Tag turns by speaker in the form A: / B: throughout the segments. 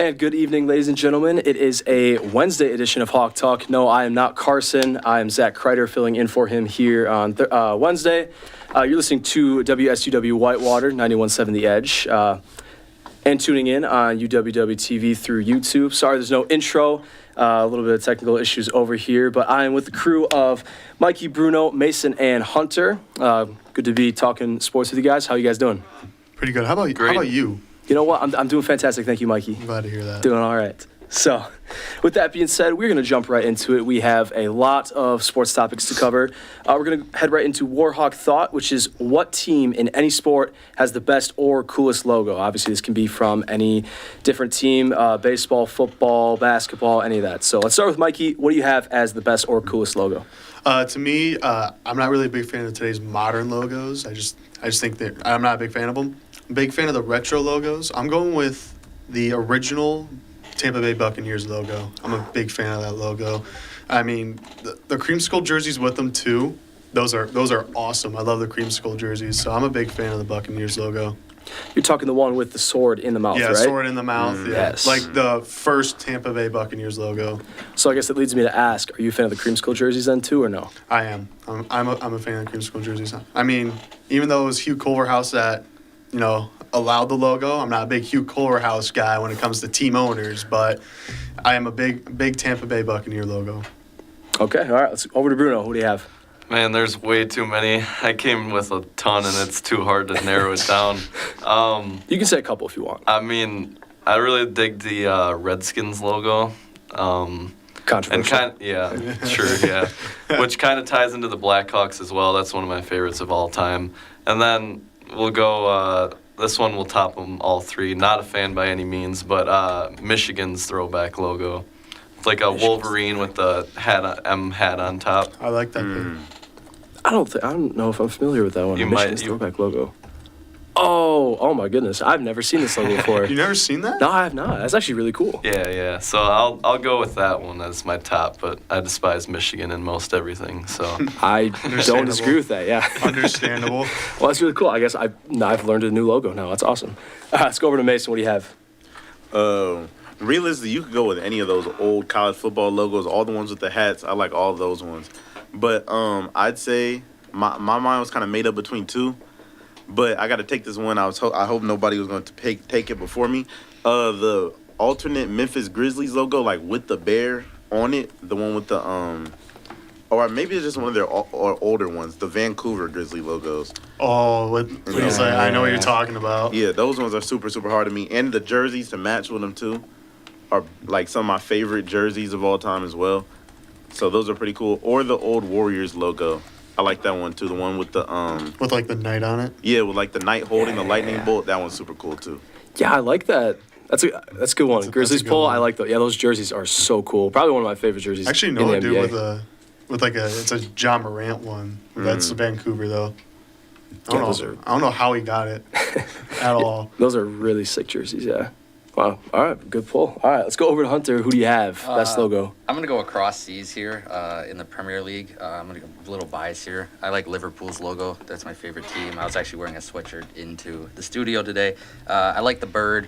A: And good evening, ladies and gentlemen. It is a Wednesday edition of Hawk Talk. No, I am not Carson. I am Zach Kreider filling in for him here on Wednesday. You're listening to WSUW Whitewater, 91.7 The Edge, and tuning in on UWW TV through YouTube. Sorry, there's no intro. A little bit of technical issues over here, but I am with the crew of Mikey, Bruno, Mason, and Hunter. Good to be talking sports with you guys. How you guys doing?
B: Pretty good. How about you?
A: You know what? I'm doing fantastic. Thank you, Mikey.
B: I'm glad to hear that.
A: Doing all right. So, with that being said, we're going to jump right into it. We have a lot of sports topics to cover. We're going to head right into Warhawk Thought, which is what team in any sport has the best or coolest logo. Obviously, this can be from any different team, baseball, football, basketball, any of that. So, let's start with Mikey. What do you have as the best or coolest logo?
B: To me, I'm not really a big fan of today's modern logos. I just think that I'm not a big fan of them. I'm a big fan of the retro logos. I'm going with the original Tampa Bay Buccaneers logo. I'm a big fan of that logo. I mean, the creamsicle jerseys with them too. Those are awesome. I love the creamsicle jerseys. So I'm a big fan of the Buccaneers logo.
A: You're talking the one with the sword in the mouth,
B: yeah,
A: right?
B: Yeah, sword in the mouth. Yeah.
A: Yes.
B: Like the first Tampa Bay Buccaneers logo.
A: So I guess it leads me to ask, are you a fan of the creamsicle jerseys then too, or no?
B: I am. I'm a fan of the creamsicle jerseys. I mean, even though it was Hugh Culverhouse that, allowed the logo, I'm not a big Hugh Culverhouse guy when it comes to team owners, but I am a big Tampa Bay Buccaneer logo.
A: Okay, all right. Let's over to Bruno. Who do you have?
C: Man, there's way too many. I came with a ton, and it's too hard to narrow it down.
A: You can say a couple if you want.
C: I mean, I really dig the Redskins logo.
A: Controversial.
C: Yeah. Which kind of ties into the Blackhawks as well. That's one of my favorites of all time. And then we'll go, this one will top them all three. Not a fan by any means, but Michigan's throwback logo. It's like a Wolverine with the M hat on top.
B: I like that thing.
A: I don't know if I'm familiar with that one. Michigan's throwback logo. Oh my goodness. I've never seen this logo before.
B: You never seen that?
A: No, I have not. That's actually really cool.
C: Yeah. So I'll go with that one as my top, but I despise Michigan in most everything, so.
A: I don't disagree with that, yeah.
B: Understandable.
A: Well, that's really cool. I guess I've learned a new logo now. That's awesome. Let's go over to Mason. What do you have?
D: Realistically, you could go with any of those old college football logos, all the ones with the hats. I like all of those ones. But I'd say my mind was kind of made up between two. But I got to take this one. I hope nobody was going to take it before me. The alternate Memphis Grizzlies logo, like with the bear on it, the one with the or maybe it's just one of their older ones, the Vancouver Grizzly logos.
B: Oh, I know what you're talking about.
D: Yeah, those ones are super, super hard to me. And the jerseys to match with them too are like some of my favorite jerseys of all time as well. So those are pretty cool. Or the old Warriors logo. I like that one too. The one with the
B: with like the knight on it.
D: Yeah, with like the knight holding the lightning bolt. That one's super cool too.
A: Yeah, I like that. That's a good one. Grizzlies pull. I like that. Yeah, those jerseys are so cool. Probably one of my favorite jerseys.
B: Actually, no, I do with it's a John Morant one. That's Vancouver though. I don't know how he got it at all.
A: Those are really sick jerseys. Yeah. Wow. All right. Good pull. All right. Let's go over to Hunter. Who do you have? Best logo.
E: I'm going to go across seas here in the Premier League. I'm going to go a little bias here. I like Liverpool's logo. That's my favorite team. I was actually wearing a sweatshirt into the studio today. I like the bird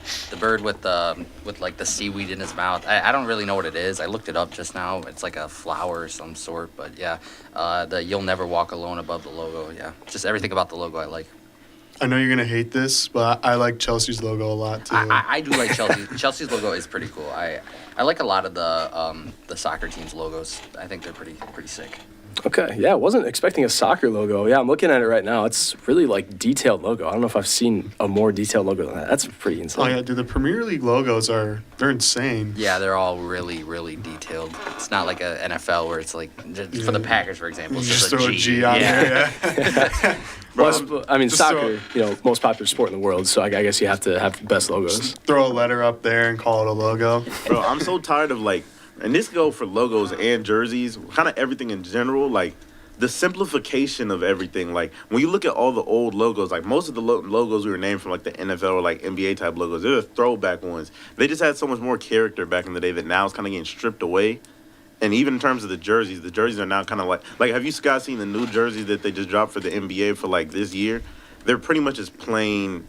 E: with like the seaweed in his mouth. I don't really know what it is. I looked it up just now. It's like a flower of some sort. But yeah, the You'll Never Walk Alone above the logo. Yeah, just everything about the logo I like.
B: I know you're going to hate this, but I like Chelsea's logo a lot, too.
E: I do like Chelsea. Chelsea's logo is pretty cool. I like a lot of the soccer team's logos. I think they're pretty sick.
A: Okay, yeah, I wasn't expecting a soccer logo. Yeah, I'm looking at it right now. It's really, like, detailed logo. I don't know if I've seen a more detailed logo than that. That's pretty insane.
B: Oh, yeah, dude, the Premier League logos they're insane.
E: Yeah, they're all really, really detailed. It's not like a NFL where it's like, for the Packers, for example, it's
B: just
E: throw
B: a G on there, yeah.
A: Well, I mean, soccer, most popular sport in the world, so I guess you have to have the best logos.
B: Just throw a letter up there and call it a logo.
D: Bro, I'm so tired of, and this go for logos and jerseys, kind of everything in general, the simplification of everything. Like, when you look at all the old logos, like, most of the logos we were named from, like, the NFL or, like, NBA-type logos, they're the throwback ones. They just had so much more character back in the day that now it's kind of getting stripped away. And even in terms of the jerseys are now kind of like, have you guys seen the new jerseys that they just dropped for the NBA for, like, this year? They're pretty much just plain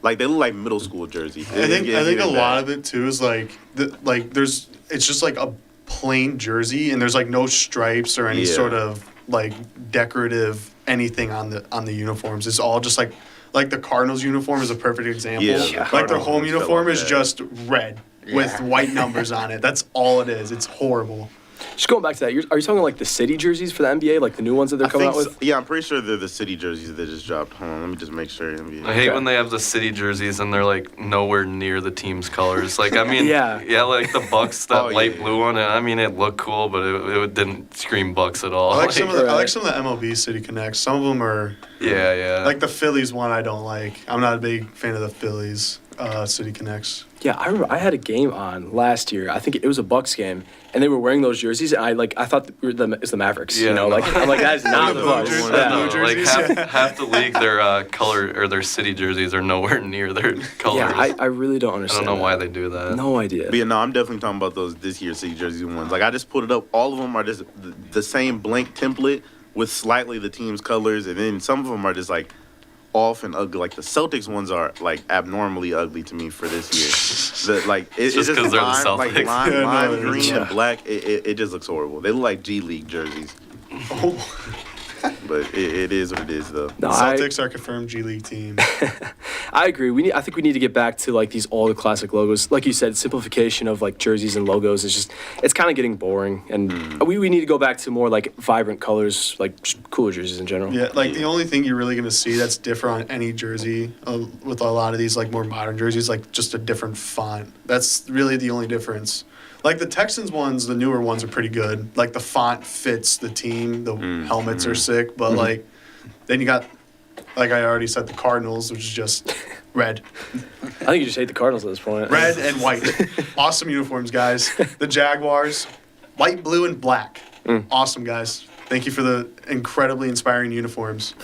D: Like they look like middle school jerseys.
B: I think a lot of it too is like it's just like a plain jersey and there's like no stripes or any
D: Yeah.
B: sort of like decorative anything on the uniforms. It's all just like the Cardinals uniform is a perfect example.
D: Yeah, the
B: Like their
D: Cardinals
B: home
D: ones fell
B: uniform
D: off
B: is
D: that.
B: just red with
E: Yeah.
B: white numbers on it. That's all it is. It's horrible.
A: Just going back to that, are you talking like the city jerseys for the NBA, like the new ones that they're coming out with?
D: Yeah, I'm pretty sure they're the city jerseys that just dropped. Hold on, let me just make sure.
C: I hate when they have the city jerseys and they're like nowhere near the team's colors. Like I mean,
A: Yeah.
C: like the Bucks, that
D: Oh, yeah,
C: light
D: yeah.
C: blue one. I mean, it looked cool, but it didn't scream Bucks at all.
B: I like some of the
A: Right.
B: MLB City Connects. Some of them are
C: yeah.
B: like the Phillies one. I don't like. I'm not a big fan of the Phillies City Connects.
A: Yeah, I remember I had a game on last year. I think it was a Bucks game, and they were wearing those jerseys, and I thought it's the Mavericks.
C: Yeah,
A: you know,
C: no.
A: like I'm like that is not
B: The
A: the
B: blue
A: Bucks.
B: jerseys,
A: Yeah.
B: the blue
C: No, like
B: jerseys.
C: half the league, their color or their city jerseys are nowhere near their colors.
A: Yeah, I really don't
C: I
A: understand.
C: don't know why
A: that.
C: they do that.
A: No idea.
D: But yeah, no, I'm definitely talking about those this year city jersey ones. Like I just put it up. All of them are just the same blank template with slightly the team's colors, and then some of them are just like off and ugly. Like the Celtics ones are like abnormally ugly to me for this year. It's
C: Just
D: just
C: 'cause they're the
D: lime, like
C: Celtics.
D: lime,
B: Yeah, no,
D: lime
B: it is.
D: green
A: Yeah.
D: and black. It just looks horrible. They look like G League jerseys, but it is what it is though.
A: No, I,
B: Celtics are confirmed G League team.
A: I agree. I think we need to get back to like these all the classic logos. Like you said, simplification of like jerseys and logos is it's kind of getting boring, and we need to go back to more like vibrant colors, like just cooler jerseys in general.
B: Yeah, like the only thing you're really gonna see that's different on any jersey with a lot of these like more modern jerseys, like just a different font. That's really the only difference. Like the Texans ones, the newer ones are pretty good. Like the font fits the team. The helmets are sick, but like then you got, like I already said, the Cardinals, which is just red,
A: I think you just hate the Cardinals at this point.
B: red and white. Awesome uniforms, guys. The Jaguars, white, blue, and black. Awesome, guys. Thank you for the incredibly inspiring uniforms.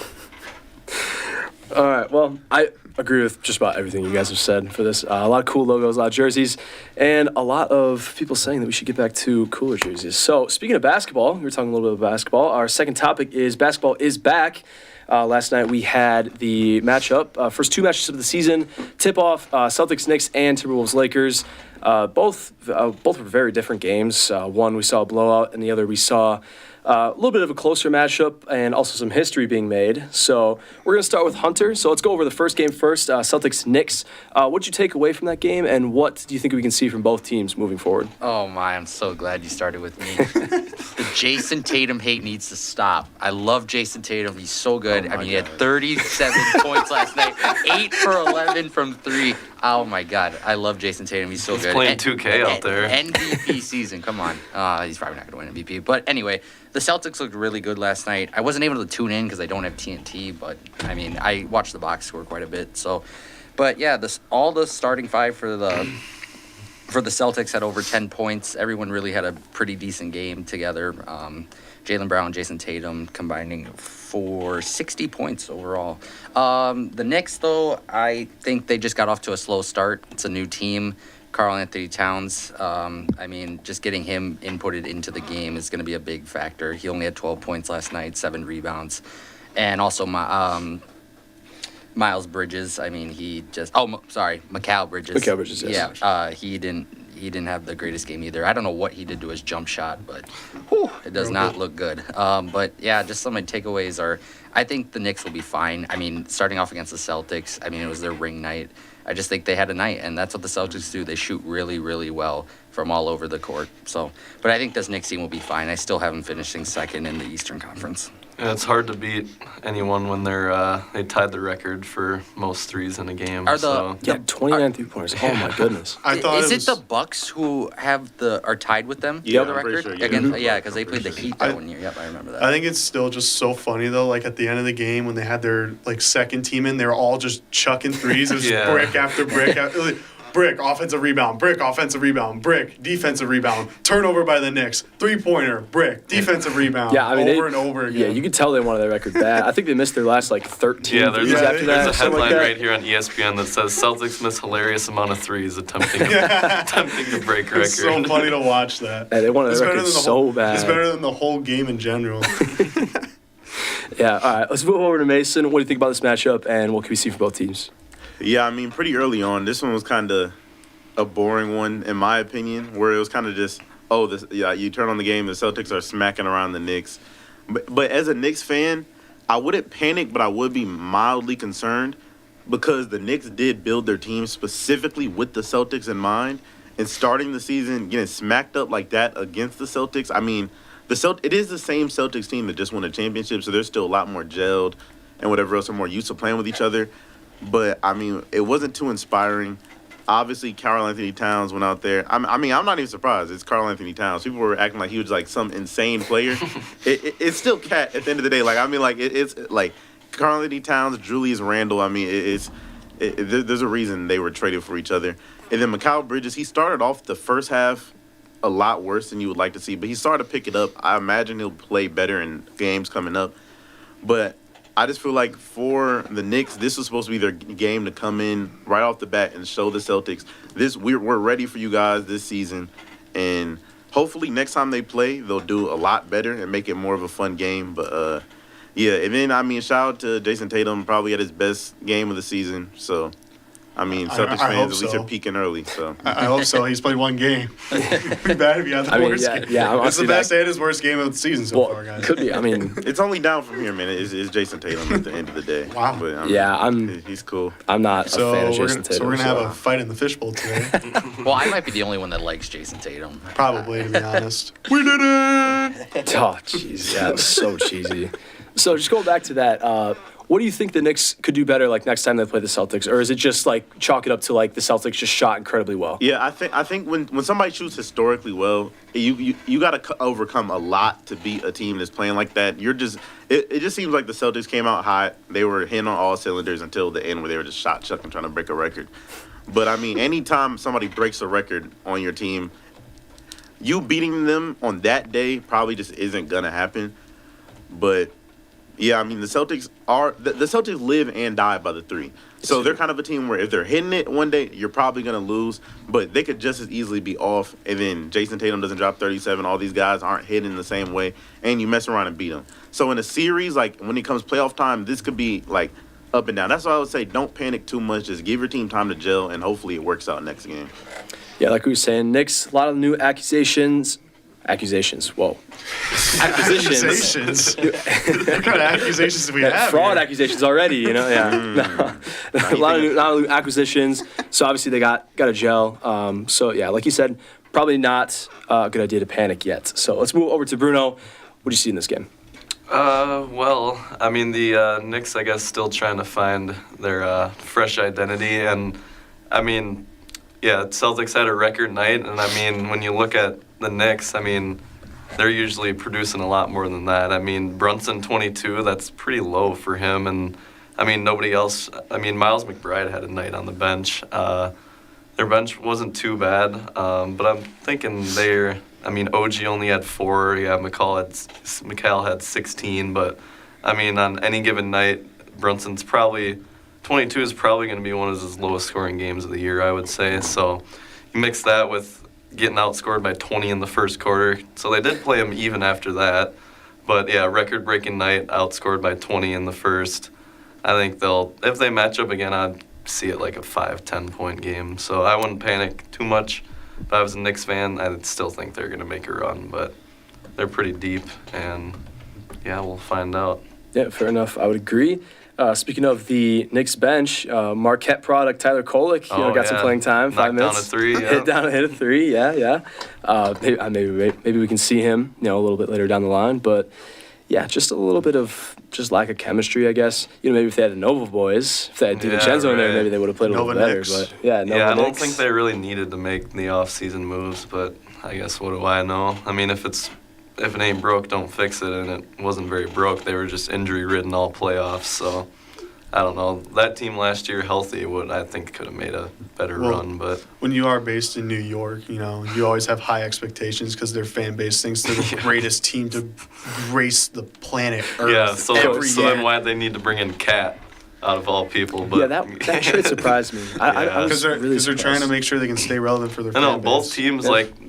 A: All right. Well, I agree with just about everything you guys have said for this. A lot of cool logos, a lot of jerseys, and a lot of people saying that we should get back to cooler jerseys. So, speaking of basketball, we were talking a little bit about basketball. Our second topic is basketball is back. Last night we had the matchup, first two matches of the season, tip-off, Celtics, Knicks, and Timberwolves, Lakers. Both were very different games. One we saw a blowout, and the other we saw a little bit of a closer matchup and also some history being made. So we're going to start with Hunter. So let's go over the first game first, Celtics, Knicks. What did you take away from that game, and what do you think we can see from both teams moving forward?
E: Oh my, I'm so glad you started with me. The Jason Tatum hate needs to stop. I love Jason Tatum. He's so good.
D: Oh
E: I
D: my
E: mean, he had
D: God.
E: 37 points last night, 8 for 11 from 3. Oh my God, I love Jason Tatum. He's so
C: He's
E: good.
C: playing
E: And-
C: 2K out there.
E: MVP season, come on. He's probably not going to win MVP. But anyway, the Celtics looked really good last night. I wasn't able to tune in because I don't have TNT, but I mean, I watched the box score quite a bit. So, but yeah, all the starting five for the Celtics had over 10 points. Everyone really had a pretty decent game together. Jaylen Brown, Jason Tatum combining for 60 points overall. The Knicks, though, I think they just got off to a slow start. It's a new team. Karl Anthony Towns, I mean, just getting him inputted into the game is going to be a big factor. He only had 12 points last night, 7 rebounds. And also Miles Bridges, I mean, Mikal Bridges.
A: Mikal Bridges, yes.
E: Yeah, he didn't have the greatest game either. I don't know what he did to his jump shot, but it does not look good. But yeah, just some of my takeaways are, I think the Knicks will be fine. I mean, starting off against the Celtics, I mean, it was their ring night. I just think they had a night, and that's what the Celtics do. They shoot really, really well from all over the court. So, but I think this Knicks team will be fine. I still have them finishing second in the Eastern Conference.
C: Yeah, it's hard to beat anyone when they tied the record for most threes in a game.
E: Are the-
C: so.
A: Yeah, 29 3-pointers. Oh, my goodness.
B: I thought
E: Is
B: it
E: it
B: was,
E: the Bucks who are tied with them
D: Yeah,
E: for the
D: I'm pretty
E: record?
D: sure, yeah.
E: Against,
D: Mhm.
E: yeah, because they
D: I'm
E: played the
D: pretty
E: Heat
B: sure.
E: that one year. Yep, I remember that.
B: I think it's still just so funny though. Like at the end of the game when they had their like second team in, they were all just chucking threes. It was
C: Yeah.
B: brick after brick after brick, offensive rebound, brick, offensive rebound, brick, defensive rebound, turnover by the Knicks, 3-pointer, brick, defensive rebound.
A: Yeah, I mean,
B: over and over again.
A: Yeah, you could tell they wanted their record bad. I think they missed their last like 13
C: Yeah, there's,
A: threes
B: Yeah,
A: after that.
C: there's
A: or
C: a
A: something
C: headline
A: like that.
C: right here on ESPN that says Celtics miss hilarious amount of threes attempting to break record.
B: It's so funny to watch that.
A: Yeah, they wanted
B: It's
A: their
B: better
A: record
B: than the
A: so
B: whole,
A: bad.
B: It's better than the whole game in general.
A: Yeah, all right. Let's move over to Mason. What do you think about this matchup, and what can we see for both teams?
D: Yeah, I mean, pretty early on, this one was kind of a boring one, in my opinion, where it was kind of just, you turn on the game, the Celtics are smacking around the Knicks. But as a Knicks fan, I wouldn't panic, but I would be mildly concerned because the Knicks did build their team specifically with the Celtics in mind. And starting the season, getting smacked up like that against the Celtics, I mean, it is the same Celtics team that just won a championship, so they're still a lot more gelled and whatever else, are more used to playing with each other. But, I mean, it wasn't too inspiring. Obviously, Karl Anthony Towns went out there. I mean, I'm not even surprised. It's Karl Anthony Towns. People were acting like he was, like, some insane player. It's still cat at the end of the day. Like, I mean, like, it's like Karl Anthony Towns, Julius Randle. I mean, there's a reason they were traded for each other. And then Mikal Bridges, he started off the first half a lot worse than you would like to see, but he started to pick it up. I imagine he'll play better in games coming up. But I just feel like for the Knicks, this was supposed to be their game to come in right off the bat and show the Celtics we're ready for you guys this season. And hopefully next time they play, they'll do a lot better and make it more of a fun game. But, yeah, and then, I mean, shout out to Jason Tatum, probably at his best game of the season. So, I mean, Celtics
B: I hope
D: fans at least
B: so.
D: are peaking early. So
B: I hope so. He's played one game. It'd be bad if he had the worst game.
A: yeah,
B: It's
A: honestly,
B: the best and his worst game of the season so far,
A: Well,
B: guys.
A: could be. I mean,
D: it's only down from here, man. It's Jason Tatum at the end of the day.
B: Wow.
D: But, I mean,
A: yeah,
D: he's cool.
A: I'm not a
B: So
A: fan of
B: we're
A: Jason
B: gonna,
A: Tatum.
B: so we're gonna have a fight in the fishbowl today,
E: Well, I might be the only one that likes Jason Tatum.
B: probably to be honest. We did it.
A: Oh, jeez, yeah, so cheesy. So just going back to that, what do you think the Knicks could do better, like next time they play the Celtics, or is it just like chalk it up to like the Celtics just shot incredibly well?
D: Yeah, I think when somebody shoots historically well, you got to overcome a lot to beat a team that's playing like that. It just seems like the Celtics came out hot. They were hitting on all cylinders until the end where they were just shot chucking trying to break a record. But I mean, anytime somebody breaks a record on your team, you beating them on that day probably just isn't gonna happen. But yeah, I mean, the Celtics live and die by the three. So they're kind of a team where if they're hitting it one day, you're probably going to lose. But they could just as easily be off, and then Jason Tatum doesn't drop 37. All these guys aren't hitting the same way, and you mess around and beat them. So in a series, like when it comes playoff time, this could be like up and down. That's why I would say don't panic too much. Just give your team time to gel, and hopefully it works out next game.
A: Yeah, like we were saying, Knicks, a lot of new accusations. Whoa.
B: Accusations. What kind of accusations do we have?
A: Fraud
B: here?
A: accusations already, you know? Yeah. A lot of new acquisitions. So obviously they got a gel. So yeah, like you said, probably not a good idea to panic yet. So let's move over to Bruno. What do you see in this game?
C: Well, I mean, the Knicks, I guess, still trying to find their fresh identity. And, I mean, yeah, Celtics had a record night. And, I mean, when you look at the Knicks, I mean, they're usually producing a lot more than that. I mean, Brunson, 22, that's pretty low for him. And, I mean, nobody else. I mean, Miles McBride had a night on the bench. Their bench wasn't too bad. But I'm thinking OG only had 4. Yeah, Mikal had 16. But, I mean, on any given night, Brunson's 22 is probably going to be one of his lowest scoring games of the year, I would say. So you mix that with getting outscored by 20 in the first quarter. So they did play him even after that. But, yeah, record-breaking night, outscored by 20 in the first. I think if they match up again, I'd see it like a 5-10 point game. So I wouldn't panic too much. If I was a Knicks fan, I'd still think they're going to make a run. But they're pretty deep, and, yeah, we'll find out.
A: Yeah, fair enough. I would agree. Speaking of the Knicks bench, Marquette product Tyler Kolek, got some playing time. 5
C: Knocked
A: minutes.
C: down a 3, yeah.
A: Hit a 3. Yeah. Maybe we can see him, a little bit later down the line. But yeah, just a little bit of just lack of chemistry, I guess. Maybe if they had the Nova boys, if they had DiVincenzo in there,
C: right.
A: maybe they would have played a
B: Nova
A: little better.
B: Knicks.
A: But yeah, Nova
C: I don't
A: Knicks.
C: think they really needed to make the off-season moves, but I guess what do I know? I mean, if it ain't broke, don't fix it, and it wasn't very broke. They were just injury-ridden all playoffs, so I don't know. That team last year, healthy, I think could have made a better run, but
B: When you are based in New York, you always have high expectations because their fan base thinks they're the greatest team to grace the planet Earth
C: yeah. So
B: every year.
C: then why'd they need to bring in Cat out of all people? But
A: Yeah, that trade surprised me. I was
B: Because
A: really
B: they're trying to
A: surprised.
B: make sure they can stay relevant for their
C: I
B: fan
C: know
B: base.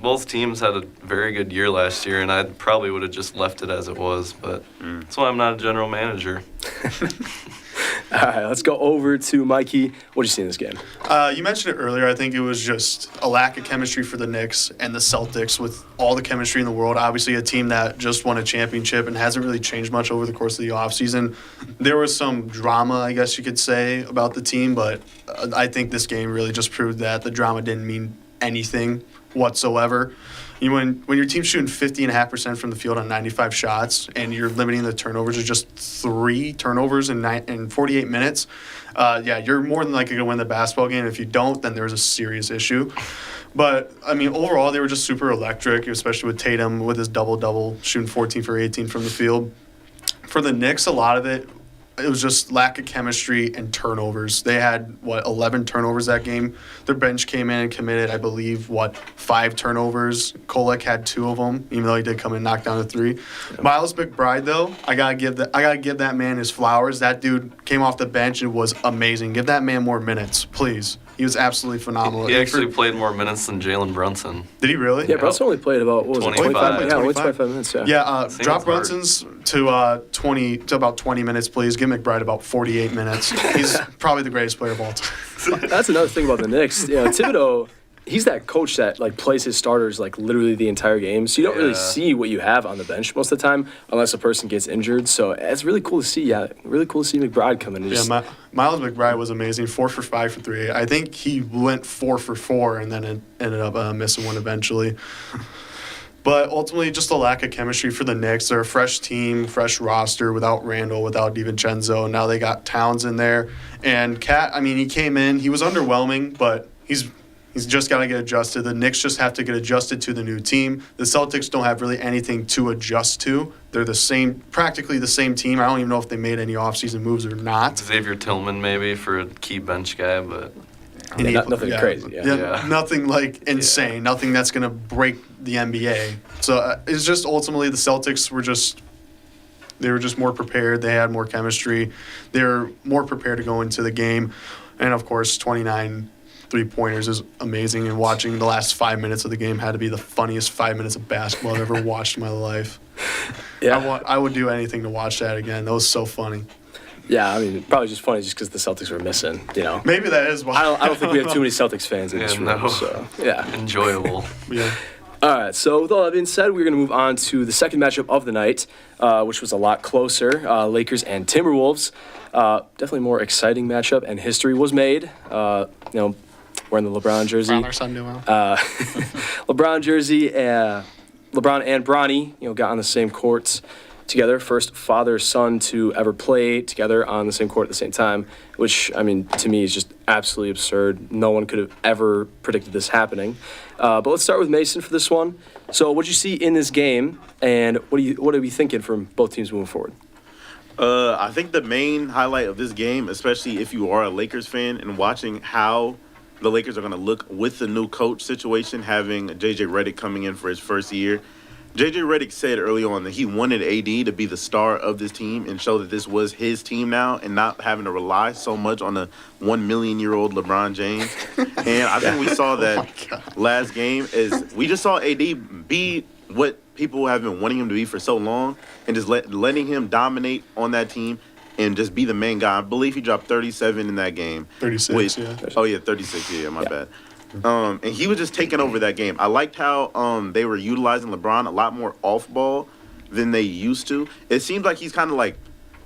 C: both teams had a very good year last year, and I probably would have just left it as it was. But that's why I'm not a general manager.
A: All right, let's go over to Mikey. What did you see in this game?
B: You mentioned it earlier. I think it was just a lack of chemistry for the Knicks and the Celtics with all the chemistry in the world. Obviously, a team that just won a championship and hasn't really changed much over the course of the offseason. There was some drama, I guess you could say, about the team, but I think this game really just proved that the drama didn't mean anything whatsoever. When your team's shooting 50.5% from the field on 95 shots and you're limiting the turnovers to just 3 turnovers in 48 minutes, you're more than likely going to win the basketball game. If you don't, then there's a serious issue. But, I mean, overall, they were just super electric, especially with Tatum with his double-double, shooting 14 for 18 from the field. For the Knicks, a lot of it was just lack of chemistry and turnovers. They had, 11 turnovers that game. Their bench came in and committed, I believe, 5 turnovers. Kolek had 2 of them, even though he did come in and knock down a 3. Yeah. Miles McBride, though, I gotta give that man his flowers. That dude came off the bench and was amazing. Give that man more minutes, please. He was absolutely phenomenal.
C: He actually played more minutes than Jalen Brunson.
B: Did he really?
A: Yeah, Brunson only played about,
C: 25?
A: Yeah, only 25 minutes, yeah.
B: Yeah, drop Brunson's to about 20 minutes, please. Give McBride about 48 minutes. He's probably the greatest player of all time.
A: That's another thing about the Knicks. Thibodeau, he's that coach that plays his starters literally the entire game. So you don't really see what you have on the bench most of the time unless a person gets injured. So it's really cool to see. Yeah, really cool to see McBride come in. And
B: Miles McBride was amazing. 4 for 5 for 3. I think he went 4 for 4 and then it ended up missing one eventually. But ultimately, just a lack of chemistry for the Knicks. They're a fresh team, fresh roster without Randall, without DiVincenzo. Now they got Towns in there. And Cat, I mean, he came in. He was underwhelming, but he's just got to get adjusted. The Knicks just have to get adjusted to the new team. The Celtics don't have really anything to adjust to. They're practically the same team. I don't even know if they made any offseason moves or not.
C: Xavier Tillman maybe for a key bench guy, but
A: nothing crazy.
B: Yeah. Nothing insane. Nothing that's going to break the NBA. So it's just ultimately the Celtics were just more prepared. They had more chemistry. They were more prepared to go into the game. And, of course, 29 3-pointers is amazing. And watching the last 5 minutes of the game had to be the funniest 5 minutes of basketball I've ever watched in my life. Yeah, I would do anything to watch that again. That was so funny.
A: Yeah, I mean, probably just funny just because the Celtics were missing,
B: Maybe that is why.
A: I don't think we have too many Celtics fans in this room.
C: No.
A: So, yeah.
C: Enjoyable.
B: Yeah.
A: All right, so with all that being said, we're going to move on to the second matchup of the night, which was a lot closer, Lakers and Timberwolves. Definitely more exciting matchup, and history was made. Wearing the LeBron jersey. LeBron jersey, LeBron and Bronny, got on the same courts together. First father-son to ever play together on the same court at the same time, which, I mean, to me is just absolutely absurd. No one could have ever predicted this happening. But let's start with Mason for this one. So what did you see in this game, and what are we thinking from both teams moving forward?
D: I think the main highlight of this game, especially if you are a Lakers fan and watching how the Lakers are going to look with the new coach situation, having J.J. Redick coming in for his first year. J.J. Redick said early on that he wanted AD to be the star of this team and show that this was his team now and not having to rely so much on the 1 million-year-old LeBron James. And I think we saw that last game is we just saw AD be what people have been wanting him to be for so long and just letting him dominate on that team and just be the main guy. I believe he dropped 37 in that game.
B: 36, yeah.
D: Oh, yeah, 36, yeah, my bad. And he was just taking over that game. I liked how they were utilizing LeBron a lot more off ball than they used to. It seems like he's kind of like,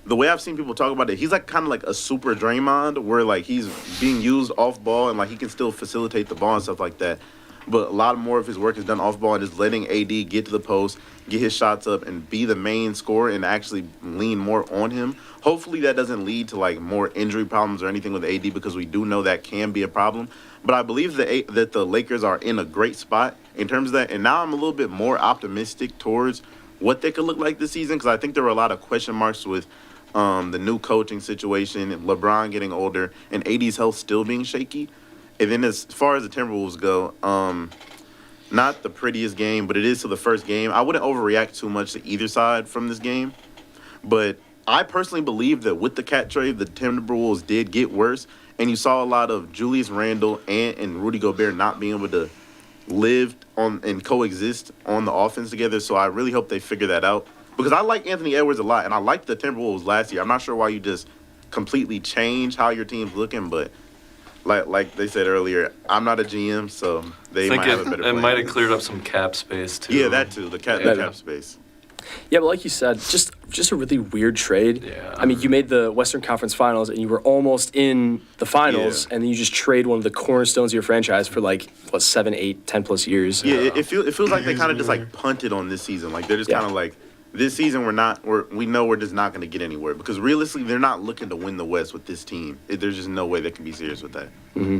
D: the way I've seen people talk about it, he's like kind of like a super Draymond where like he's being used off ball and like he can still facilitate the ball and stuff like that. But a lot more of his work is done off ball and just letting AD get to the post, get his shots up, and be the main scorer and actually lean more on him. Hopefully that doesn't lead to like more injury problems or anything with AD because we do know that can be a problem. But I believe that the Lakers are in a great spot in terms of that. And now I'm a little bit more optimistic towards what they could look like this season because I think there were a lot of question marks with the new coaching situation, LeBron getting older, and AD's health still being shaky. And then as far as the Timberwolves go, not the prettiest game, but it is still the first game. I wouldn't overreact too much to either side from this game. But I personally believe that with the cat trade, the Timberwolves did get worse. And you saw a lot of Julius Randle and Rudy Gobert not being able to live on and coexist on the offense together. So I really hope they figure that out. Because I like Anthony Edwards a lot, and I liked the Timberwolves last year. I'm not sure why you just completely change how your team's looking, but like they said earlier, I'm not a GM, so they
C: I think
D: might have a better
C: it
D: plan.
C: might have cleared up some cap space too.
D: Yeah, that too. The cap space.
A: Yeah, but like you said, just a really weird trade.
C: Yeah.
A: I mean, you made the Western Conference Finals and you were almost in the finals,
D: Yeah.
A: and then you just trade one of the cornerstones of your franchise for like 7, 8, 10 plus years.
D: Yeah, it feels like they kind of just like punted on this season. Like they're just
A: Yeah.
D: kind of like, this season we know we're just not going to get anywhere because realistically they're not looking to win the West with this team. There's just no way they can be serious with that.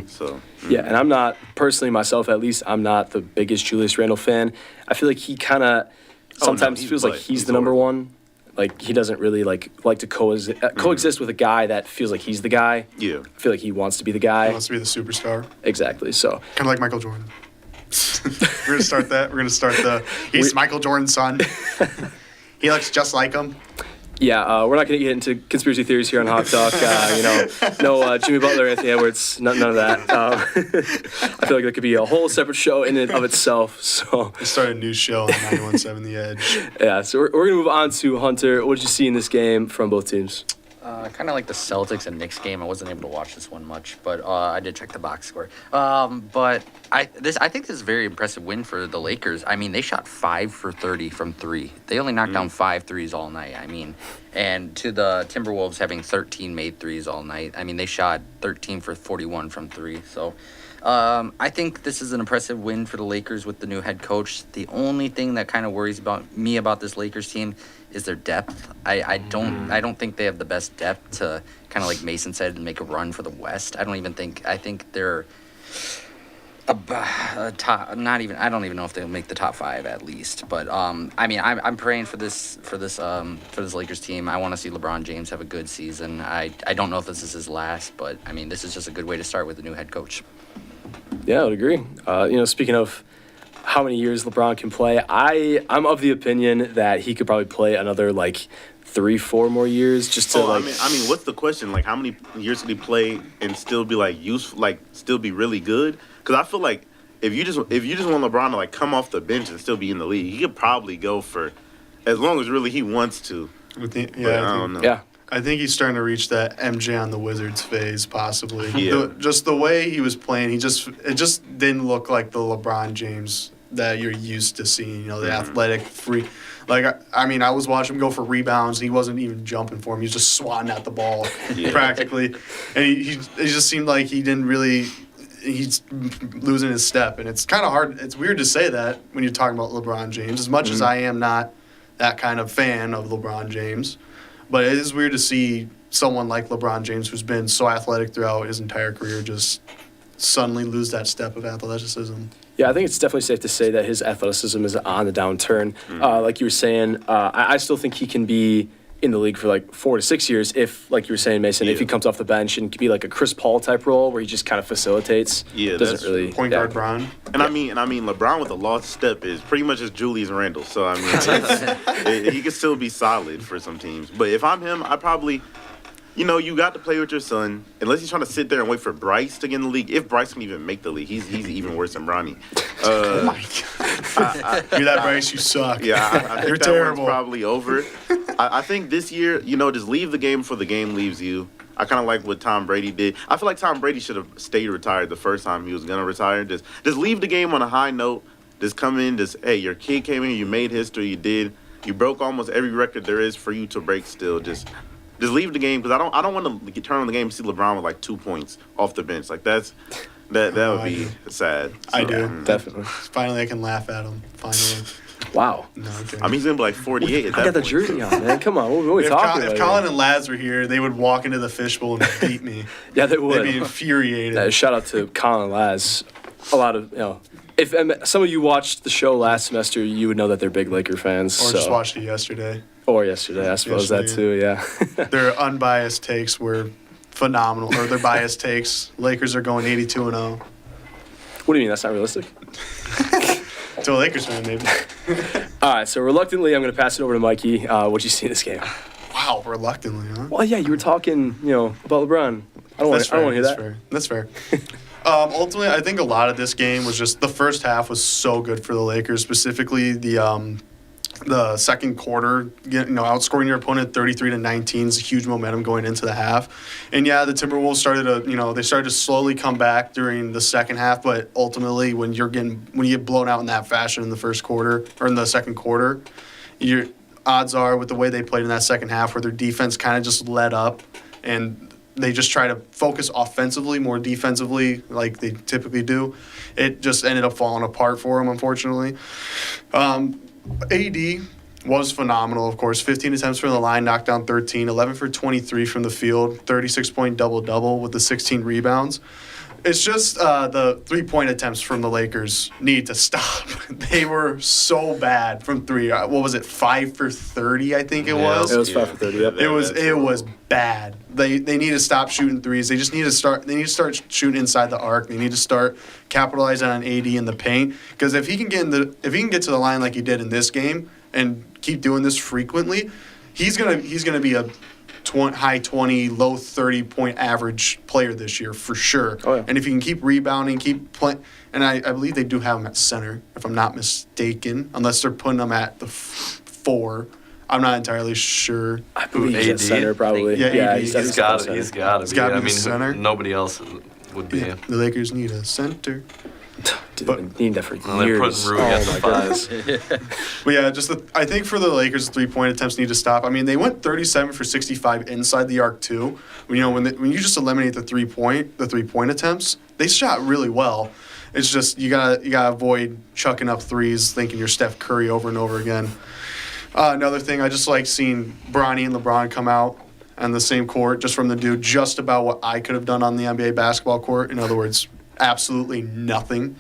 D: So
A: Yeah, and I'm not, personally myself at least, I'm not the biggest Julius Randle fan. I feel like he kind of sometimes
D: he's
A: feels like
D: butt.
A: he's
D: He's
A: the number
D: horrible.
A: one. Like he doesn't really like to coexist with a guy that feels like he's the guy.
D: yeah,
A: I feel like he wants to be the
B: He
A: guy.
B: wants to be the superstar.
A: Exactly. So
B: Kind of like Michael Jordan. We're going to start that. We're going to start he's Michael Jordan's son. He looks just like him.
A: yeah, we're not going to get into conspiracy theories here on Hot Talk. No Jimmy Butler, Anthony Edwards, none of that. I feel like that could be a whole separate show in and of itself. So
B: We started a new show on 91.7 The Edge.
A: yeah, so we're going to move on to Hunter. What did you see in this game from both teams?
E: Kind of like the Celtics and Knicks game. I wasn't able to watch this one much, but I did check the box score. But I think this is a very impressive win for the Lakers. I mean, they shot 5 for 30 from 3. They only knocked down 5 threes all night. I mean, and to the Timberwolves having 13 made threes all night. I mean, they shot 13 for 41 from 3. So I think this is an impressive win for the Lakers with the new head coach. The only thing that kind of worries me about this Lakers team is their depth. I don't think they have the best depth to kind of like Mason said make a run for the West. I think they're a top. Not even. I don't even know if they'll make the top 5 at least. But I mean, I'm praying for this Lakers team. I want to see LeBron James have a good season. I don't know if this is his last, but I mean, this is just a good way to start with the new head coach.
A: Yeah, I would agree. Speaking of how many years LeBron can play, I'm of the opinion that he could probably play another like 3-4 more years just to
D: I mean, what's the question? Like, how many years could he play and still be like useful, like still be really good? Because I feel like if you just want LeBron to like come off the bench and still be in the league, he could probably go for as long as really he wants to. But I don't know.
A: yeah.
B: I think he's starting to reach that MJ on the Wizards phase, possibly.
D: Yeah.
B: Just the way he was playing, it just didn't look like the LeBron James that you're used to seeing. The athletic, free. Like I mean, I was watching him go for rebounds. And he wasn't even jumping for him. He was just swatting at the ball practically, and he just seemed like he didn't really. He's losing his step, and it's kind of hard. It's weird to say that when you're talking about LeBron James. As much as I am not that kind of fan of LeBron James. But it is weird to see someone like LeBron James, who's been so athletic throughout his entire career, just suddenly lose that step of athleticism.
A: Yeah, I think it's definitely safe to say that his athleticism is on the downturn. Like you were saying, I still think he can be in the league for like 4 to 6 years if, like you were saying, Mason, if he comes off the bench and could be like a Chris Paul type role where he just kind of facilitates.
D: Yeah,
A: doesn't
D: that's
A: really
B: Point guard Bron.
D: And I mean, LeBron with a lost step is pretty much just Julius Randle. So I mean, he could still be solid for some teams. But if I'm him, I probably, you got to play with your son. Unless he's trying to sit there and wait for Bryce to get in the league. If Bryce can even make the league, he's even worse than Bronny.
B: Oh my God. You're that Bryce, you suck.
D: Yeah, I think
B: You're
D: that
B: terrible.
D: one's probably over. I think this year, just leave the game before the game leaves you. I kind of like what Tom Brady did. I feel like Tom Brady should have stayed retired the first time he was going to retire. Just leave the game on a high note. Just come in, hey, your kid came in, you made history, you broke almost every record there is for you to break still. Just leave the game because I don't want to turn on the game and see LeBron with like 2 points off the bench. Like that would be sad.
B: I do.
A: Definitely.
B: Finally, I can laugh at him. Finally.
A: Wow.
B: No, okay.
D: I mean, he's going to be like 48 at that
A: I got the
D: point.
A: jersey on, man. Come on. What are we
B: if,
A: talking
B: if
A: about?
B: Colin
A: here?
B: and Laz were here, they would walk into the fishbowl and beat me.
A: Yeah, they
B: They'd
A: would.
B: be infuriated.
A: Shout out to Colin and Laz. A lot of, if some of you watched the show last semester, you would know that they're big Laker fans.
B: Or just watched it yesterday.
A: Or yesterday, I suppose that too, yeah.
B: Their unbiased takes were phenomenal, or their biased takes. Lakers are going 82-0.
A: What do you mean, that's not realistic?
B: To a Lakers fan, maybe.
A: All right, so reluctantly, I'm going to pass it over to Mikey. What'd you see in this game?
B: Wow, reluctantly, huh?
A: Well, yeah, you were talking, about LeBron. I don't want to hear that.
B: Fair. That's fair. Ultimately, I think a lot of this game was just the first half was so good for the Lakers, specifically the the second quarter, outscoring your opponent 33-19 is huge momentum going into the half. And yeah, the Timberwolves started to slowly come back during the second half, but ultimately when you get blown out in that fashion in the first quarter or in the second quarter, your odds are with the way they played in that second half where their defense kind of just let up and they just try to focus offensively more defensively like they typically do. It just ended up falling apart for them, unfortunately. AD was phenomenal, of course. 15 attempts from the line, knocked down 13, 11 for 23 from the field, 36-point double-double with the 16 rebounds. It's just the three-point attempts from the Lakers need to stop. They were so bad from three. What was it, 5 for 30, I think it was?
A: It was 5 for 30, yep.
B: It was bad. They need to stop shooting threes. They just need to start shooting inside the arc. They need to start capitalizing on AD in the paint because if he can get to the line like he did in this game and keep doing this frequently, he's going to be a high 20, low 30 point average player this year for sure.
A: Oh, yeah.
B: And if he can keep rebounding, keep playing, and I believe they do have him at center, if I'm not mistaken, unless they're putting him at the 4. I'm not entirely sure.
A: I believe he's at
C: AD?
A: center probably.
B: Yeah, AD.
A: he's
C: He's got
A: center.
C: it. He's got to be.
B: gotta be
C: I
B: the
C: mean,
B: center.
C: nobody else would be.
B: Yeah, the Lakers need a center.
A: Dude,
B: But-
A: they've been needing that for
C: Well, they're
A: years.
C: putting Rui at the
A: my
C: fives.
A: goodness.
B: But yeah, I think for the Lakers, the three-point attempts need to stop. I mean, they went 37 for 65 inside the arc too. When you just eliminate the three-point attempts, they shot really well. It's just you gotta avoid chucking up threes, thinking you're Steph Curry over and over again. Another thing, I just like seeing Bronny and LeBron come out on the same court, just from the dude, just about what I could have done on the NBA basketball court. In other words, absolutely nothing.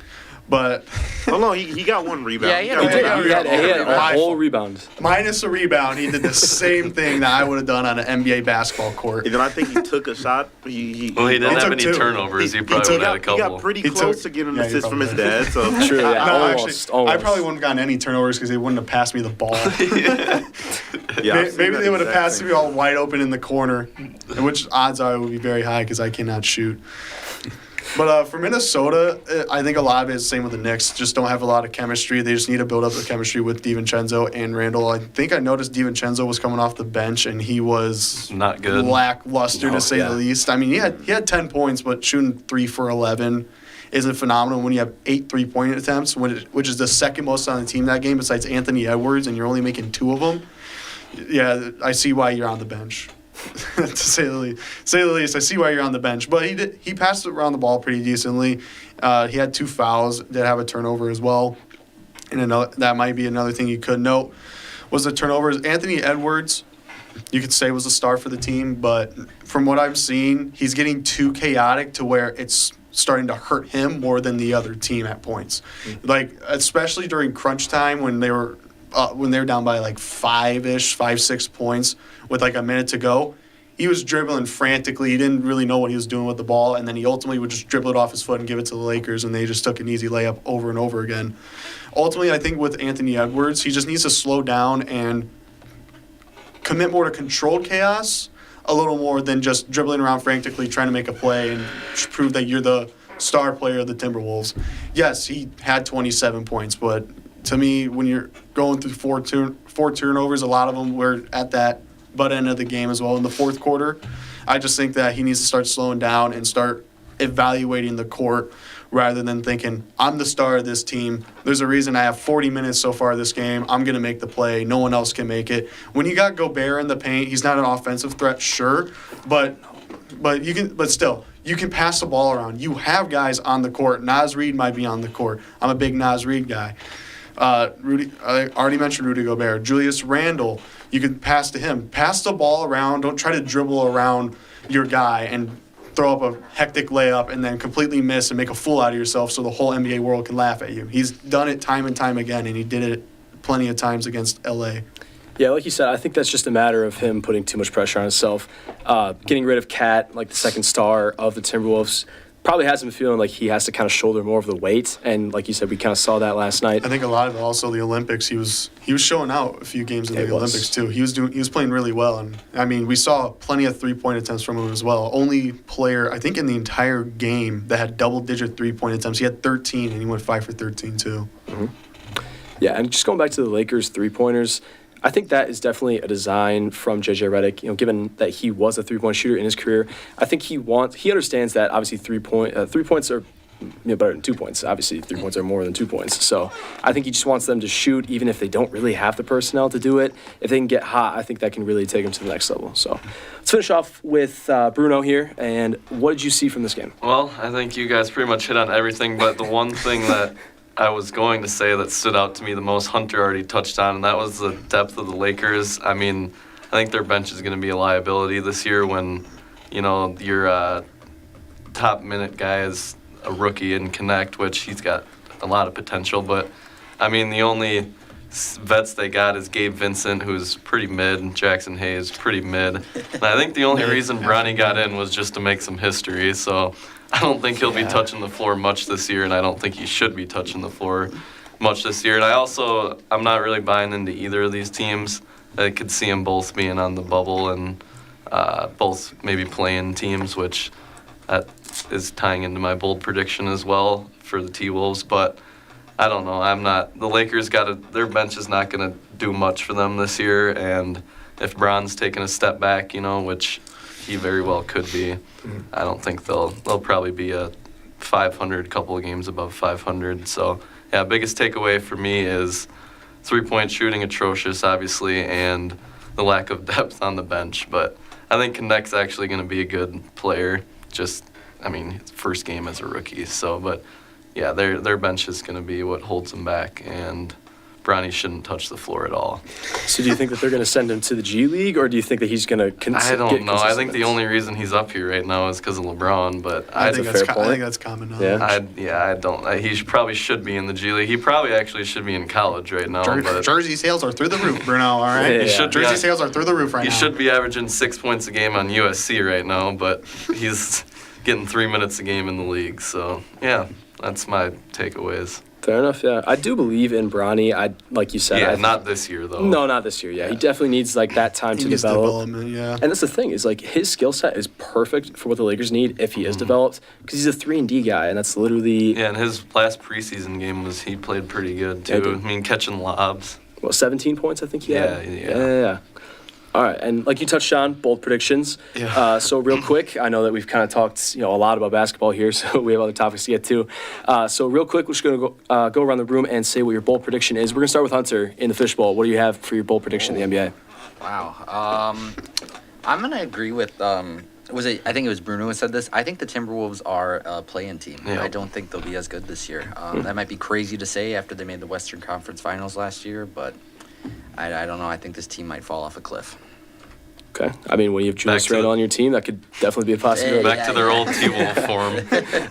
B: But
D: Oh no, he got one rebound.
E: Yeah, he had
D: got
E: a
D: one
A: He
B: Yeah,
A: had
B: yeah,
A: a
B: yeah.
A: whole rebound.
B: minus a rebound, he did the same thing that I would have done on an NBA basketball court.
D: And then I think he took a shot. He
C: Well, he didn't
B: He
C: have
B: took
C: any
B: two.
C: turnovers. He
B: He
C: probably
B: took-
C: would have had a
D: he got
C: couple.
D: pretty
B: He
D: close
B: took-
D: to getting an
B: yeah, he
D: assist from his
B: probably
D: dad. So
A: True, yeah.
B: No,
A: almost.
B: I probably wouldn't have gotten any turnovers because they wouldn't have passed me the ball.
D: yeah, I've seen
B: Maybe
D: that
B: they would have
D: exact
B: passed
D: same
B: me all wide open in the corner, which odds are it would be very high because I cannot shoot. But for Minnesota, I think a lot of it is the same with the Knicks. Just don't have a lot of chemistry. They just need to build up the chemistry with DiVincenzo and Randall. I think I noticed DiVincenzo was coming off the bench, and he was
C: Not good.
B: lackluster
A: No,
B: to say
A: yeah.
B: the least. I mean, he had 10 points, but shooting 3 for 11 isn't phenomenal when you have 8 3-point attempts, which is the second most on the team that game besides Anthony Edwards, and you're only making 2 of them. Yeah, I see why you're on the bench. To say the least, I see why you're on the bench. But he passed around the ball pretty decently. He had 2 fouls, did have a turnover as well. And that might be another thing you could note was the turnovers. Anthony Edwards, you could say was a star for the team, but from what I'm seeing, he's getting too chaotic to where it's starting to hurt him more than the other team at points. Like especially during crunch time when they were down by like 5-6 points with like a minute to go, he was dribbling frantically. He didn't really know what he was doing with the ball, and then he ultimately would just dribble it off his foot and give it to the Lakers, and they just took an easy layup over and over again. Ultimately, I think with Anthony Edwards, he just needs to slow down and commit more to controlled chaos a little more than just dribbling around frantically trying to make a play and prove that you're the star player of the Timberwolves. Yes, he had 27 points, but to me, when you're going through four turnovers, a lot of them were at that butt end of the game as well in the fourth quarter. I just think that he needs to start slowing down and start evaluating the court rather than thinking, I'm the star of this team. There's a reason I have 40 minutes so far this game. I'm going to make the play. No one else can make it. When you got Gobert in the paint, he's not an offensive threat, sure, but still, you can pass the ball around. You have guys on the court. Naz Reid might be on the court. I'm a big Naz Reid guy. I already mentioned Rudy Gobert. Julius Randle, you can pass to him. Pass the ball around. Don't try to dribble around your guy and throw up a hectic layup and then completely miss and make a fool out of yourself so the whole NBA world can laugh at you. He's done it time and time again, and he did it plenty of times against LA.
A: Yeah, like you said, I think that's just a matter of him putting too much pressure on himself. Getting rid of Cat, like the second star of the Timberwolves, probably has him feeling like he has to kind of shoulder more of the weight. And like you said, we kind of saw that last night.
B: I think a lot of it also the Olympics. He was showing out a few games in
A: Yeah,
B: the
A: he was.
B: Olympics too. He was playing really well, and I mean we saw plenty of 3-point attempts from him as well. Only player I think in the entire game that had double-digit 3-point attempts. He had 13, and he went 5 for 13 too.
A: Yeah, and just going back to the Lakers three-pointers, I think that is definitely a design from JJ Redick. You know, given that he was a three-point shooter in his career, I think he understands that obviously 3 points are better than 2 points. Obviously, 3 points are more than 2 points. So I think he just wants them to shoot, even if they don't really have the personnel to do it. If they can get hot, I think that can really take them to the next level. So let's finish off with Bruno here. And what did you see from this game?
C: Well, I think you guys pretty much hit on everything, but the one thing that I was going to say that stood out to me the most, Hunter already touched on, and that was the depth of the Lakers. I mean, I think their bench is going to be a liability this year when, your top minute guy is a rookie in Connect, which he's got a lot of potential. But, I mean, the only vets they got is Gabe Vincent, who's pretty mid, and Jackson Hayes, pretty mid. And I think the only reason Bronny got in was just to make some history. So I don't think he'll be touching the floor much this year, and I don't think he should be touching the floor much this year. And I'm not really buying into either of these teams. I could see them both being on the bubble and both maybe playing teams, which that is tying into my bold prediction as well for the T-Wolves. But I don't know. The Lakers their bench is not going to do much for them this year. And if Bron's taking a step back, which he very well could be, I don't think they'll probably be a 500, couple of games above 500. So, yeah, biggest takeaway for me is 3-point shooting atrocious, obviously, and the lack of depth on the bench. But I think Connect's actually going to be a good player. His first game as a rookie. So, but yeah, their bench is going to be what holds them back, and Bronny shouldn't touch the floor at all.
A: So do you think that they're going to send him to the G League, or do you think that he's going to
C: I don't know. I think the only reason he's up here right now is because of LeBron, but
B: I think
A: a fair point.
B: I think that's common knowledge.
A: Yeah.
C: He probably should be in the G League. He probably actually should be in college right now. But
B: Jersey sales are through the roof, Bruno, all right?
A: Yeah.
B: Jersey sales are through the roof right
C: he
B: now.
C: should be averaging 6 points a game on USC right now, but he's getting 3 minutes a game in the league. So, yeah, that's my takeaways.
A: Fair enough, yeah. I do believe in Bronny. Like you said.
C: Yeah, not this year, though.
A: No, not this year, yeah. He definitely needs, that time to
B: He needs
A: develop.
B: development, yeah.
A: And that's the thing, is, his skill set is perfect for what the Lakers need if he is developed, because he's a 3-and-D guy, and that's literally,
C: Yeah, and his last preseason game he played pretty good, too. Catching lobs.
A: 17 points, I think he had?
C: Yeah.
A: All right, and like you touched on, bold predictions.
B: Yeah.
A: So real quick, I know that we've kind of talked, a lot about basketball here, so we have other topics to get to. So real quick, we're just going to go around the room and say what your bold prediction is. We're going to start with Hunter in the fishbowl. What do you have for your bold prediction in the NBA?
E: Wow. I'm going to agree with, I think it was Bruno who said this. I think the Timberwolves are a play-in team.
C: Yeah.
E: I don't think they'll be as good this year. That might be crazy to say after they made the Western Conference Finals last year, but I don't know. I think this team might fall off a cliff.
A: Okay. I mean, when you have Julius
C: Back to
A: Randle
C: the-
A: on your team, that could definitely be a possibility.
C: Back to their old T-Wolf form.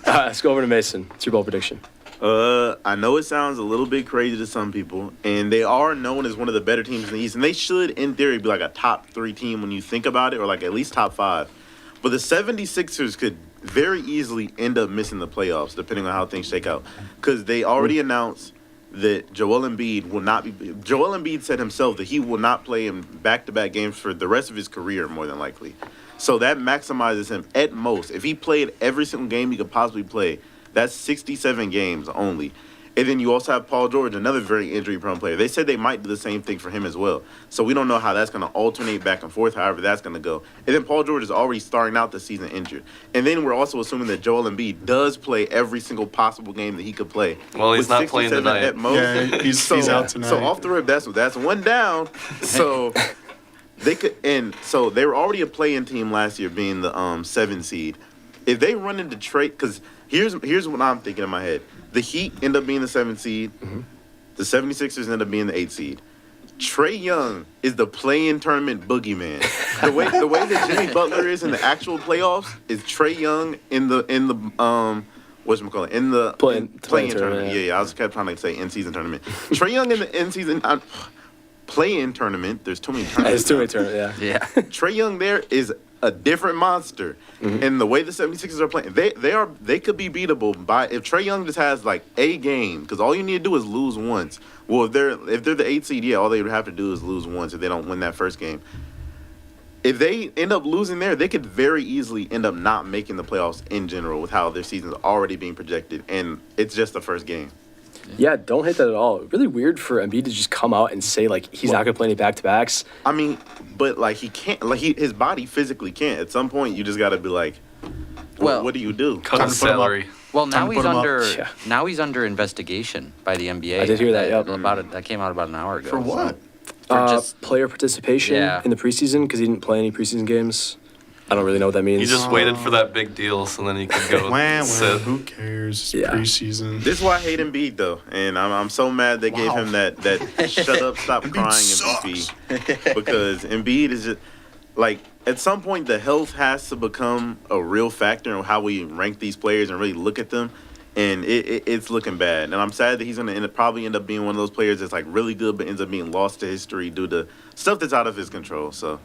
A: Let's go over to Mason. What's your bold prediction?
D: I know it sounds a little bit crazy to some people, and they are known as one of the better teams in the East, and they should, in theory, be like a top 3 team when you think about it, or at least top 5. But the 76ers could very easily end up missing the playoffs, depending on how things shake out, because they already announced that Joel Embiid will not be. Joel Embiid said himself that he will not play in back-to-back games for the rest of his career, more than likely. So that maximizes him at most. If he played every single game he could possibly play, that's 67 games only. And then you also have Paul George, another very injury-prone player. They said they might do the same thing for him as well. So we don't know how that's going to alternate back and forth, however that's going to go. And then Paul George is already starting out the season injured. And then we're also assuming that Joel Embiid does play every single possible game that he could play.
C: Well, he's
D: With
C: not playing
D: 67
C: tonight.
D: At most.
B: Yeah, he's out tonight.
D: So off the rip, that's one down. So they could, and so they were already a play-in team last year, being the 7 seed. If they run into trade, because here's what I'm thinking in my head. The Heat end up being the 7th seed. Mm-hmm. The 76ers end up being the 8th seed. Trae Young is the play-in tournament boogeyman. The way that Jimmy Butler is in the actual playoffs is Trae Young in the whatchamacallit, in the
A: Play-in
D: tournament.
A: tournament,
D: Yeah, I was kept trying to say in-season tournament. Trae Young in the in-season play-in tournament. There's too many tournaments.
A: It's too many tournaments, yeah.
E: Yeah.
D: Trae Young there is a different monster.
A: Mm-hmm.
D: And the way the 76ers are playing, they could be beatable by if Trae Young just has a game, because all you need to do is lose once. Well, if they're the 8th seed, yeah, all they would have to do is lose once if they don't win that first game. If they end up losing there, they could very easily end up not making the playoffs in general with how their season's already being projected, and it's just the first game.
A: Yeah, don't hate that at all. Really weird for Embiid to just come out and say like he's not gonna play any back-to-backs.
D: I mean, but like he can't, like his body physically can't. At some point, you just got to be like,
E: Well-
D: what do you do?
C: Cut
B: Time
C: his
B: to put him up.
C: salary.
E: Well,
B: Time
E: now
B: to
E: he's
B: put him up.
E: under
A: Yeah.
E: investigation by the NBA.
A: I did hear that, yep.
E: That came out about an hour ago.
B: For what?
E: For just
A: Player participation
E: Yeah.
A: in the preseason because he didn't play any preseason games. I don't really know what that means.
C: He just waited for that big deal so then he could go
B: Wham,
C: sit.
B: who cares? It's
A: Yeah.
B: preseason.
D: This is why I hate Embiid though, and I'm so mad they gave him that shut up, stop
B: Embiid
D: crying
B: sucks.
D: MVP because Embiid is just like at some point the health has to become a real factor in how we rank these players and really look at them, and it's looking bad. And I'm sad that he's gonna probably end up being one of those players that's like really good but ends up being lost to history due to stuff that's out of his control. So.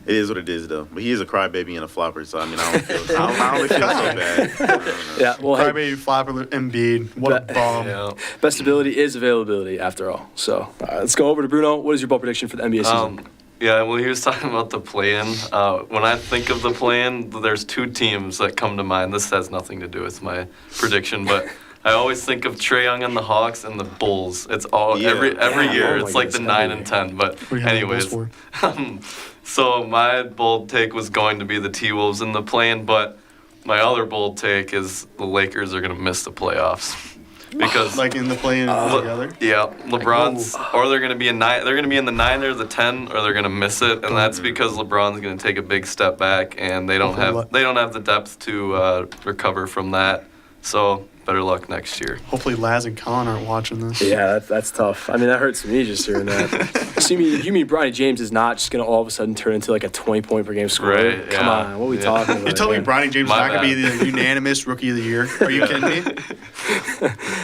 D: It is what it is, though. But he is a crybaby and a flopper, so I mean, I don't really feel so bad. I don't know.
A: Yeah, well, hey,
B: Crybaby, flopper, Embiid. What a bum.
C: Yeah.
A: best ability is availability after all. So let's go over to Bruno. What is your bold prediction for the NBA season?
C: Yeah, well, he was talking about the play-in. When I think of the play-in, there's two teams that come to mind. This has nothing to do with my prediction, but I always think of Trae Young and the Hawks and the Bulls. It's all
D: Yeah.
C: every
A: Yeah,
C: year.
A: oh my
C: It's like the
A: goodness,
C: 9
A: every
C: and 10. But
B: What do you have the
C: anyways,
B: Bulls for?
C: so my bold take was going to be the T-Wolves in the play-in, but my other bold take is the Lakers are going to miss the playoffs because
B: Like in the play-in together?
C: yeah, LeBron's or they're going to be in nine. They're going to be in the 9 or the 10, or they're going to miss it, and that's because LeBron's going to take a big step back, and they don't have the depth to recover from that. So better luck next year.
B: Hopefully Laz and Colin aren't watching this.
A: Yeah, that's tough. I mean, that hurts me just hearing that. So you mean Bronny James is not just going to all of a sudden turn into like a 20-point per game scorer?
C: Right,
A: Come
C: yeah.
A: on, what are we
C: Yeah.
A: talking about?
B: You told me
A: here?
B: Bronny James is
C: My
B: not going to be
C: bad.
B: the unanimous Rookie of the Year. Are you kidding me?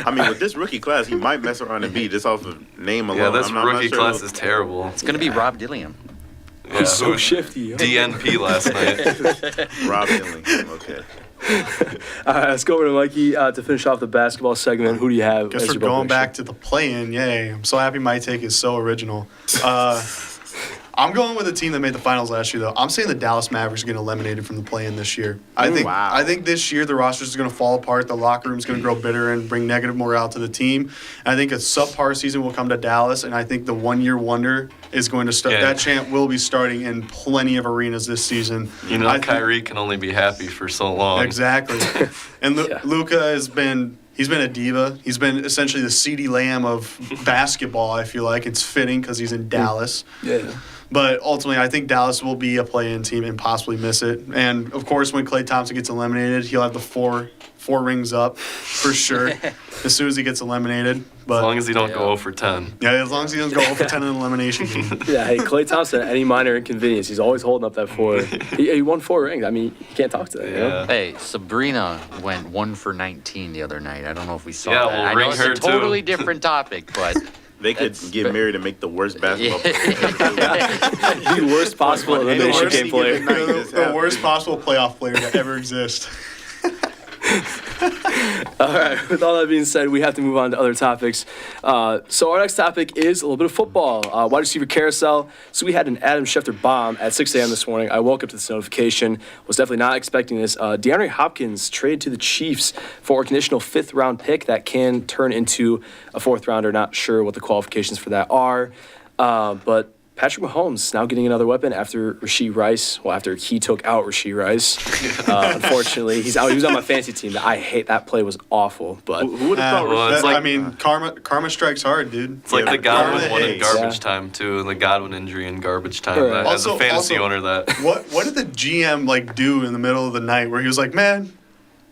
D: I mean, with this rookie class, he might mess around and be just off of name alone.
C: Yeah, this
D: I'm not
C: rookie
D: sure
C: class is terrible.
E: It's gonna be Rob Dillingham.
C: Yeah,
A: He's so
C: who-
A: shifty.
C: DNP last night.
D: Rob Dillingham. Okay.
A: All right, let's go over to Mikey to finish off the basketball segment. Who do you have?
B: Guess
A: as
B: we're
A: your bold
B: going
A: prediction?
B: back to the play-in. Yay. I'm so happy my take is so original. I'm going with a team that made the finals last year, though. I'm saying the Dallas Mavericks are getting eliminated from the play-in this year.
D: Wow.
B: I think this year the roster is going to fall apart. The locker room is going to grow bitter and bring negative morale to the team. And I think a subpar season will come to Dallas, and I think the one-year wonder is going to start.
C: Yeah.
B: That chant will be starting in plenty of arenas this season.
C: You know,
B: I think-
C: Kyrie can only be happy for so long.
B: Exactly. And
A: Yeah.
B: Luka has been. He's been a diva. He's been essentially the CeeDee Lamb of basketball, I feel like. It's fitting because he's in Dallas.
A: Yeah.
B: But ultimately, I think Dallas will be a play-in team and possibly miss it. And, of course, when Klay Thompson gets eliminated, he'll have the four rings up for sure as soon as he gets eliminated. But
C: As long as he don't
E: Yeah.
C: go 0 for 10.
B: yeah, as long as he doesn't go 0 for 10 in an elimination game.
A: Yeah, hey, Klay Thompson, any minor inconvenience, he's always holding up that 4. He won 4 rings. I mean, you can't talk to that, you know?
C: Yeah.
E: Hey, Sabrina went 1 for 19 the other night. I don't know if we saw
C: Yeah,
E: that.
C: we'll
E: I
C: ring
E: know it's
C: her
E: a
C: too.
E: totally different topic, but
D: They could
E: That's-
D: get married and make the worst basketball player ever.
A: The worst possible
D: Like,
A: elimination
D: worst
A: game player.
D: given night.
B: The worst possible playoff player to ever exist.
A: All right, with all that being said, we have to move on to other topics. So our next topic is a little bit of football. Wide receiver carousel. So we had an Adam Schefter bomb at 6 a.m. this morning. I woke up to this notification. Was definitely not expecting this. DeAndre Hopkins traded to the Chiefs for a conditional 5th-round pick that can turn into a 4th-rounder. Not sure what the qualifications for that are. But Patrick Mahomes now getting another weapon after Rashee Rice. Well, after he took out Rashee Rice. Unfortunately, he's out. He was on my fantasy team. That I hate. That play was awful. But
D: Who would have thought?
C: well, it's like-
B: I mean, karma strikes hard, dude.
C: It's like
D: Yeah,
C: the Godwin
D: Garland
C: one in
D: Hayes.
C: garbage
A: Yeah.
C: time, too. The Godwin injury in garbage time.
A: Right.
C: That, as a
B: Also-
C: fantasy
B: also-
C: owner, that.
B: What did the GM like do in the middle of the night where he was like, man,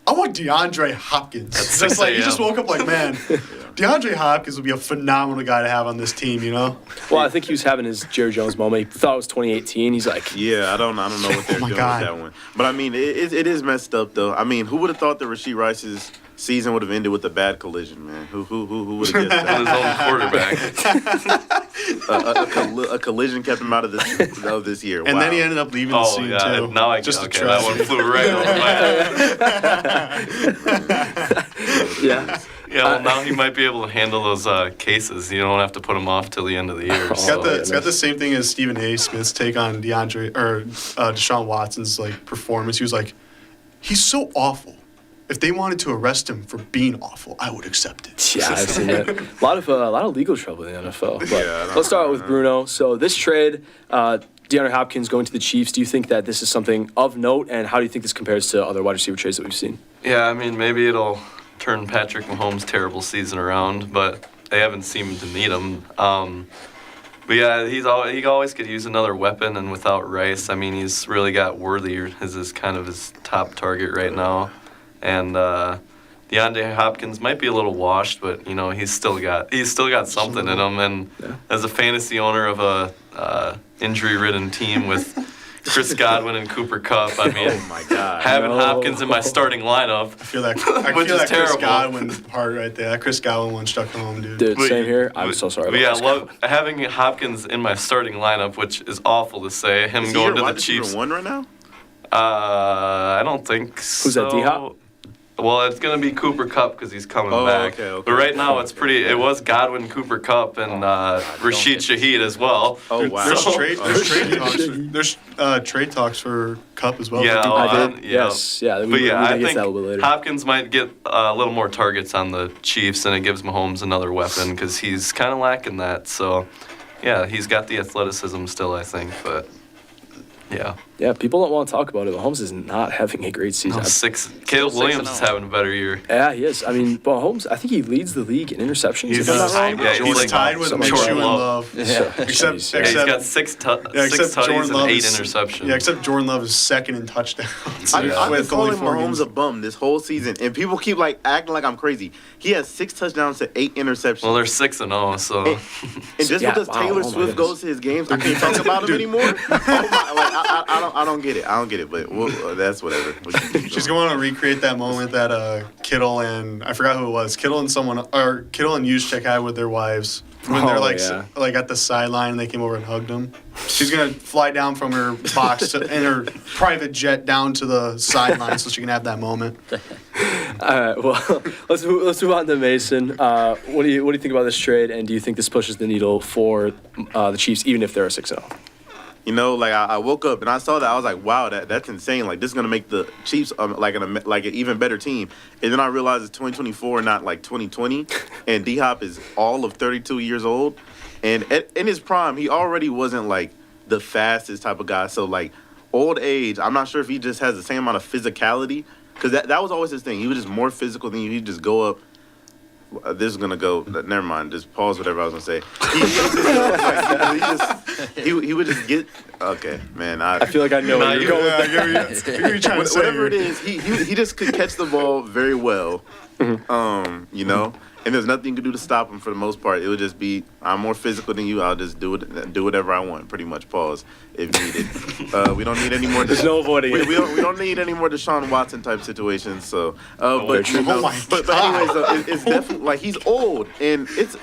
B: I want DeAndre Hopkins.
C: At
B: Just
C: 6
B: like he
C: a.m.
B: just woke up like, man, DeAndre Hopkins would be a phenomenal guy to have on this team, you know?
A: well, I think he was having his Jerry Jones moment. He thought it was 2018. He's like,
D: Yeah, I don't know what they're
B: my
D: doing
B: God.
D: with that one. But I mean, it is messed up though. I mean, who would have thought that Rashee Rice's season would have ended with a bad collision, man? Who would have guessed
C: With
D: that?
C: his own quarterback.
D: a collision kept him out of this year.
B: And
D: wow.
B: then he ended up leaving the
C: Oh,
B: scene
C: yeah.
B: too.
C: And now I
B: just
C: okay,
B: to
C: that
B: try.
C: one flew right over my
A: yeah.
C: Yeah, well, now he might be able to handle those cases. You don't have to put him off till the end of the year.
B: It's got,
A: Oh,
B: it's got the same thing as Stephen A. Smith's take on Deshaun Watson's like performance. He was like, he's so awful. if they wanted to arrest him for being awful, I would accept it.
A: Yeah, I've seen that. A lot of legal trouble in the NFL. But
D: Yeah,
A: let's start with Bruno. So this trade, DeAndre Hopkins going to the Chiefs. Do you think that this is something of note, and how do you think this compares to other wide receiver trades that we've seen?
C: Yeah, I mean, maybe it'll turn Patrick Mahomes' terrible season around, but they haven't seemed to need him. But yeah, he always could use another weapon, and without Rice, I mean, he's really got Worthy as his kind of his top target right now. And DeAndre Hopkins might be a little washed, but you know he's still got something in him. And as a fantasy owner of a injury-ridden team with Chris Godwin and Cooper Kupp, I mean,
D: Oh my God.
C: having Hopkins in my starting lineup,
B: I feel that.
C: Which is
B: Chris
C: terrible.
B: Godwin part right there. That Chris Godwin one stuck home, dude.
A: Dude,
C: But-
A: same here. I'm so sorry.
C: But
A: About
C: yeah,
A: this.
C: having Hopkins in my starting lineup, which is awful to say, him
D: Is he
C: going
D: your
C: to
D: wide
C: the
D: receiver
C: Chiefs.
D: one right now?
C: I don't think so.
A: Who's that, D-Hop?
C: Well, it's gonna be Cooper Kupp because he's coming
D: Oh,
C: back.
D: okay.
C: But right now, it's pretty. It was Godwin, Cooper Kupp, and Rashid Shaheed as well.
D: Oh
B: Dude,
D: wow.
B: There's
C: So-
B: trade talks. There's trade talks for Cup as well.
C: Yeah,
B: For
A: I
C: well,
A: did.
C: yeah.
A: Yes. Yeah.
C: But
A: We
C: yeah,
A: can
C: I
A: get to
C: think
A: that a little bit later.
C: Hopkins might get a little more targets on the Chiefs, and it gives Mahomes another weapon because he's kind of lacking that. So, yeah, he's got the athleticism still, I think. But yeah,
A: Yeah, people don't want to talk about it. Mahomes is not having a great season.
C: Caleb
E: Still
C: Williams
E: 6-0.
C: is having a better year.
A: Yeah, he is. I mean, Mahomes, I think he leads the league in interceptions.
C: He's
A: if I'm not wrong.
C: yeah,
B: He's
C: like
B: tied with
A: something
B: Minshew
A: like
B: and
C: that.
B: Love.
A: Yeah.
B: Except,
A: Jeez,
C: Yeah, he's
B: except,
C: got six
B: except
C: tutties
B: Jordan
C: and
B: Love
C: 8
B: is,
C: interceptions.
B: Yeah, except Jordan Love is second in touchdowns.
D: I've been
B: with
D: calling
B: only 4
D: Mahomes
B: games.
D: a bum this whole season, and people keep like acting like I'm crazy. He has 6 touchdowns to 8 interceptions.
C: Well, they're 6-0, so
D: And just
A: Yeah,
D: because
A: wow,
D: Taylor
A: oh my
D: Swift
A: goodness.
D: goes to his games, I can't talk about him anymore. Oh my, I don't get it. I don't get it. But that's whatever. We can keep
B: She's
D: going.
B: going to recreate that moment that Kittle and I forgot who it was. Kittle and Juszczyk had with their wives when they're
A: Oh,
B: like
A: yeah.
B: like at the sideline and they came over and hugged them. She's gonna fly down from her box in her private jet down to the sideline so she can have that moment.
A: All right, well, let's move on to Mason. What do you think about this trade, and do you think this pushes the needle for the Chiefs, even if they're a 6-0?
D: You know, like I woke up and I saw that, I was like, wow, that's insane. Like this is gonna make the Chiefs like an even better team. And then I realized it's 2024, not like 2020. And D-Hop is all of 32 years old, and in his prime, he already wasn't like the fastest type of guy. So like old age, I'm not sure if he just has the same amount of physicality, because that was always his thing. He was just more physical than you. He'd just go up. This is gonna go. Never mind. Just pause whatever I was gonna say. He would just get. Okay, man.
A: I feel like I know
C: Nah,
A: where
C: you-
A: you're going with that.
B: You're trying to say
D: Whatever it
B: here.
D: is, he just could catch the ball very well. You know, and there's nothing you can do to stop him for the most part. It would just be, I'm more physical than you. I'll just do whatever I want. Pretty much. Pause if needed. We don't need any more.
A: There's no avoiding
D: we,
A: it.
D: we don't need any more Deshaun Watson type situations. So, but
A: true.
D: you know,
B: Oh my
D: but anyways, it's definitely like he's old, and it's.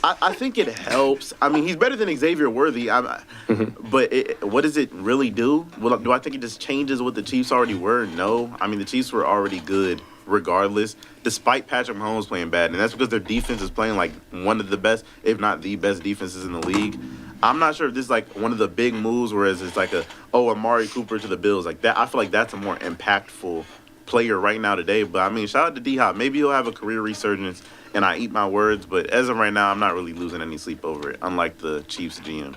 D: I think it helps. I mean, he's better than Xavier Worthy. But what does it really do? Well, do I think it just changes what the Chiefs already were? No. I mean, the Chiefs were already good regardless, despite Patrick Mahomes playing bad. And that's because their defense is playing like one of the best, if not the best defenses in the league. I'm not sure if this is like one of the big moves, whereas it's like Amari Cooper to the Bills. Like that, I feel like that's a more impactful player right now today. But I mean, shout out to D-Hop. Maybe he'll have a career resurgence, and I eat my words. But as of right now, I'm not really losing any sleep over it, unlike the Chiefs GM.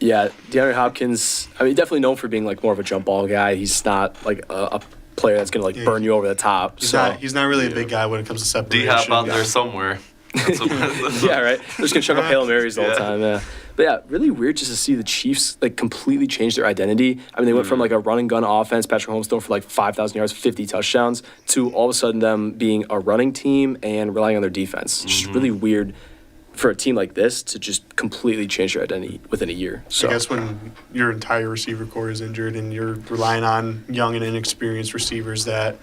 A: Yeah, DeAndre Hopkins, I mean, definitely known for being like more of a jump ball guy. He's not like a player that's going to like burn you over the top.
B: He's not really a big guy when it comes to separation.
C: D-Hop out
B: Yeah.
C: there somewhere. That's what,
A: Yeah, right. They're just gonna chuck up Hail Marys the whole
C: Yeah.
A: time. Yeah, but yeah, really weird just to see the Chiefs like completely change their identity. I mean, they went from like a run and gun offense, Patrick Mahomes throwing for like 5,000 yards, 50 touchdowns, to all of a sudden them being a running team and relying on their defense. It's just really weird for a team like this to just completely change their identity within a year. So
B: I guess when your entire receiver core is injured and you're relying on young and inexperienced receivers that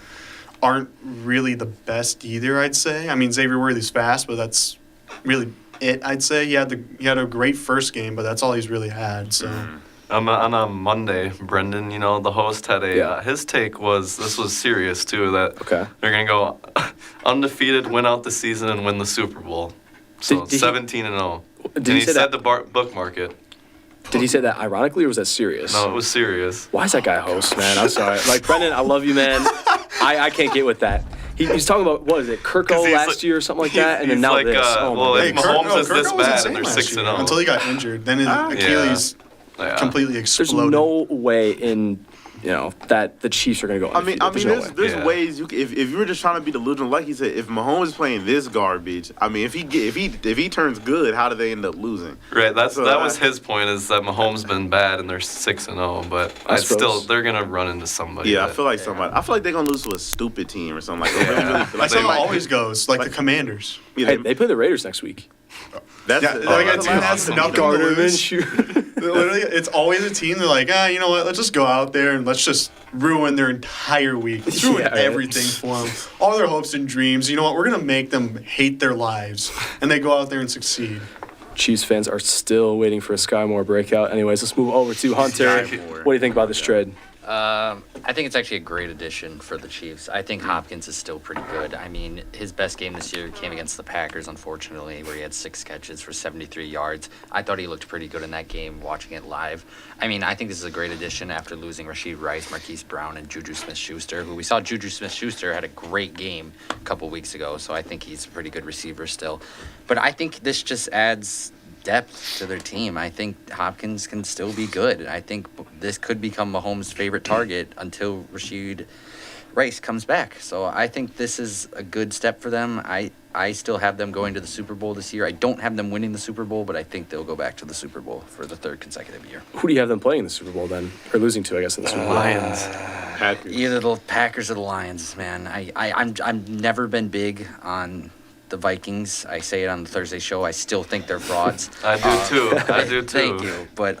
B: aren't really the best either, I'd say. I mean, Xavier Worthy's fast, but that's really it, I'd say. He had a great first game, but that's all he's really had. So
C: on a Monday, Brendan, the host had his take was, this was serious too, that
A: Okay.
C: they're going to go undefeated, win out the season, and win the Super Bowl. So
A: Did he-
C: 17-0.
A: Did
C: And he
A: say
C: said
A: that?
C: to bookmark it.
A: Did he say that ironically or was that serious?
C: No, it was serious.
A: Why is that guy a host, man? I'm sorry. Like, Brendan, I love you, man. I can't get with that. He's talking about, what is it, Kirko
C: 'Cause he's
A: last
C: like-
A: year or something like that, and then
C: he's
A: now
C: like,
A: this. Oh,
C: well,
A: my
C: if
A: goodness.
C: Mahomes is this
B: Kirk was
C: bad
B: insane
C: and they're
B: last
C: 6-0.
B: year until he got injured. Then his Achilles
C: Yeah.
B: completely
A: There's
B: exploded.
A: no way in, that the Chiefs are going to go
D: I mean,
A: undefeated. No
D: there's
A: way.
C: Yeah.
D: ways if you were just trying to be delusional, like he said, if Mahomes is playing this garbage, I mean, if he turns good, how do they end up losing?
C: Right, that
D: So
C: was his point, is that Mahomes been bad and they're 6-0, but
A: I
C: still
A: suppose.
C: they're gonna run into somebody.
D: Yeah, I
C: that-
D: feel like they're gonna lose to a stupid team or something like that.
C: Yeah.
B: That's
D: like,
B: how it
D: like-
B: always goes, like the Commanders.
D: yeah,
A: Hey, they play the Raiders next week.
D: that's
B: Yeah, like a
D: that's
B: team
D: the
B: has
D: last
B: nothing
D: one.
B: to lose.
A: Minshew.
B: Literally, it's always a team. They're like, you know what? Let's just go out there and let's just ruin their entire week. Let's ruin
A: Yeah, right.
B: everything for them. All their hopes and dreams. You know what? We're gonna make them hate their lives, and they go out there and succeed.
A: Chiefs fans are still waiting for a Sky Moore breakout. Anyways, let's move over to Hunter.
E: Sky Moore.
A: What do you think about this trade?
E: I think it's actually a great addition for the Chiefs. I think Hopkins is still pretty good. I mean, his best game this year came against the Packers, unfortunately, where he had 6 catches for 73 yards. I thought he looked pretty good in that game, watching it live. I mean, I think this is a great addition after losing Rashid Rice, Marquise Brown, and Juju Smith-Schuster, who we saw Juju Smith-Schuster had a great game a couple weeks ago, so I think he's a pretty good receiver still. But I think this just adds depth to their team. I think Hopkins can still be good. I think this could become Mahomes' favorite target until Rashid Rice comes back. So I think this is a good step for them. I still have them going to the Super Bowl this year. I don't have them winning the Super Bowl, but I think they'll go back to the Super Bowl for the 3rd consecutive year.
A: Who do you have them playing in the Super Bowl then? Or losing to, I guess, in the Super Bowl?
C: Lions.
D: Packers.
E: Either the Packers or the Lions, man. I've never been big on the Vikings. I say it on the Thursday show. I still think they're frauds.
C: I do too. I do too.
E: Thank you. But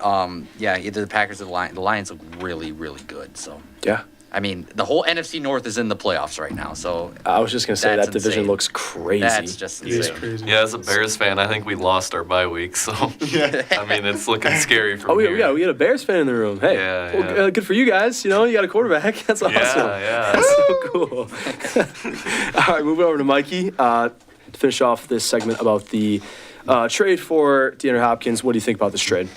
E: yeah, either the Packers or the Lions. The Lions look really, really good. So
A: Yeah.
E: I mean, the whole NFC North is in the playoffs right now. So
A: I was just going to say
E: That's
A: that division
E: insane.
A: looks crazy.
E: that's just
B: It is
E: insane.
B: crazy.
C: Yeah, as a Bears fan, I think we lost our bye week, so
B: Yeah.
C: I mean it's looking scary from
A: Oh,
C: here.
A: we had a Bears fan in the room. Hey,
C: Yeah,
A: well,
C: yeah.
A: good for you guys. You got a quarterback. That's awesome.
C: Yeah.
A: That's so cool. All right, moving over to Mikey. To finish off this segment about the trade for DeAndre Hopkins, what do you think about this trade?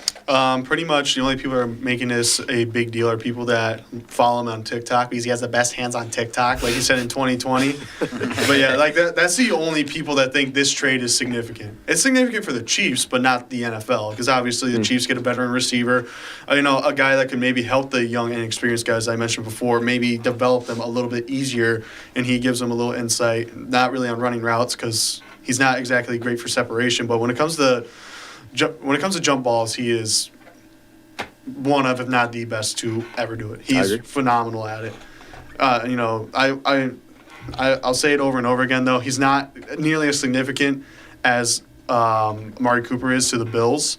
B: Pretty much the only people that are making this a big deal are people that follow him on TikTok because he has the best hands on TikTok, like he said in 2020. But yeah, like that's the only people that think this trade is significant. It's significant for the Chiefs, but not the NFL because obviously the Chiefs get a veteran receiver, a guy that can maybe help the young and inexperienced guys I mentioned before, maybe develop them a little bit easier, and he gives them a little insight, not really on running routes because he's not exactly great for separation, but when it comes to jump balls, he is one of, if not the best to ever do it. He's
A: agree.
B: phenomenal at it. I'll say it over and over again, though. He's not nearly as significant as Amari Cooper is to the Bills.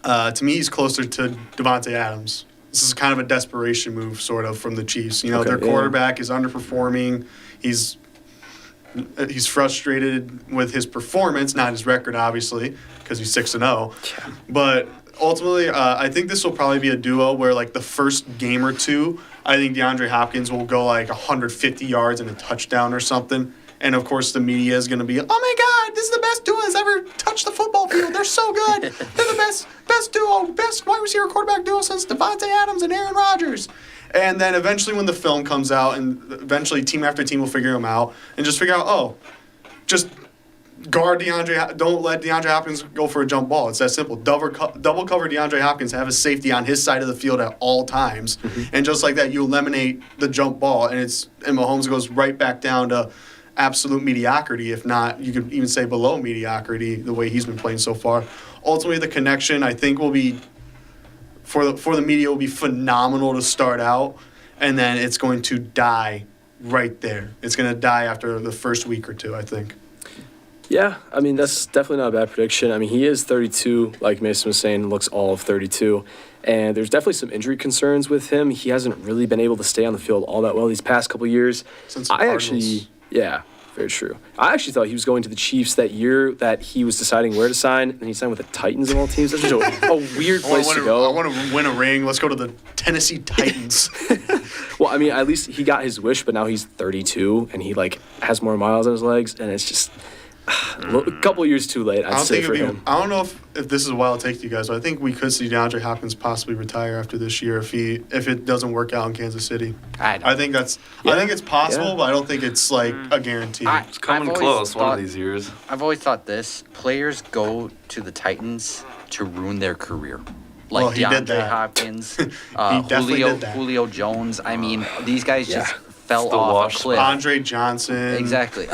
B: To me, he's closer to Devontae Adams. This is kind of a desperation move, sort of, from the Chiefs.
A: Okay,
B: their
A: yeah.
B: quarterback is underperforming. He's frustrated with his performance, not his record, obviously, because he's 6-0.
A: Yeah.
B: But ultimately, I think this will probably be a duo where, like, the first game or two, I think DeAndre Hopkins will go, like, 150 yards and a touchdown or something. And, of course, the media is going to be, oh, my God, this is the best duo that's ever touched the football field. They're so good. They're the best duo, best wide receiver quarterback duo since Devontae Adams and Aaron Rodgers. And then eventually when the film comes out and eventually team after team will figure him out and just figure out, just guard DeAndre. Don't let DeAndre Hopkins go for a jump ball. It's that simple. Double cover DeAndre Hopkins, have his safety on his side of the field at all times. And just like that, you eliminate the jump ball. And Mahomes goes right back down to absolute mediocrity, if not, you could even say below mediocrity, the way he's been playing so far. Ultimately, the connection, I think, will be for the media will be phenomenal to start out, and then it's going to die right there. It's going to die after the first week or two, I think.
A: Yeah, I mean, that's definitely not a bad prediction. I mean, he is 32, like Mason was saying, looks all of 32. And there's definitely some injury concerns with him. He hasn't really been able to stay on the field all that well these past couple years.
B: Since the Cardinals.
A: Yeah, very true. I actually thought he was going to the Chiefs that year that he was deciding where to sign, and he signed with the Titans of all teams. That's just a weird place to go.
B: I want to win a ring. Let's go to the Tennessee Titans.
A: Well, I mean, at least he got his wish, but now he's 32, and he, has more miles on his legs, and it's just... A couple years too late,
B: I
A: I'd
B: don't
A: say
B: think
A: for
B: it'd be.
A: him.
B: I don't know if this is a wild take to you guys, but I think we could see DeAndre Hopkins possibly retire after this year if it doesn't work out in Kansas City. I think it's possible,
A: Yeah.
B: but I don't think it's like a guarantee.
C: It's coming
E: I've always
C: close one
E: thought-
C: of these years.
E: I've always thought this: players go to the Titans to ruin their career. Like
B: Well, he did
E: DeAndre
B: that.
E: Hopkins,
B: definitely
E: Julio,
B: did that.
E: Julio Jones. I mean, these guys just
A: Yeah.
E: fell
C: It's the
E: off
C: wash
E: a cliff.
B: Andre Johnson.
E: Exactly.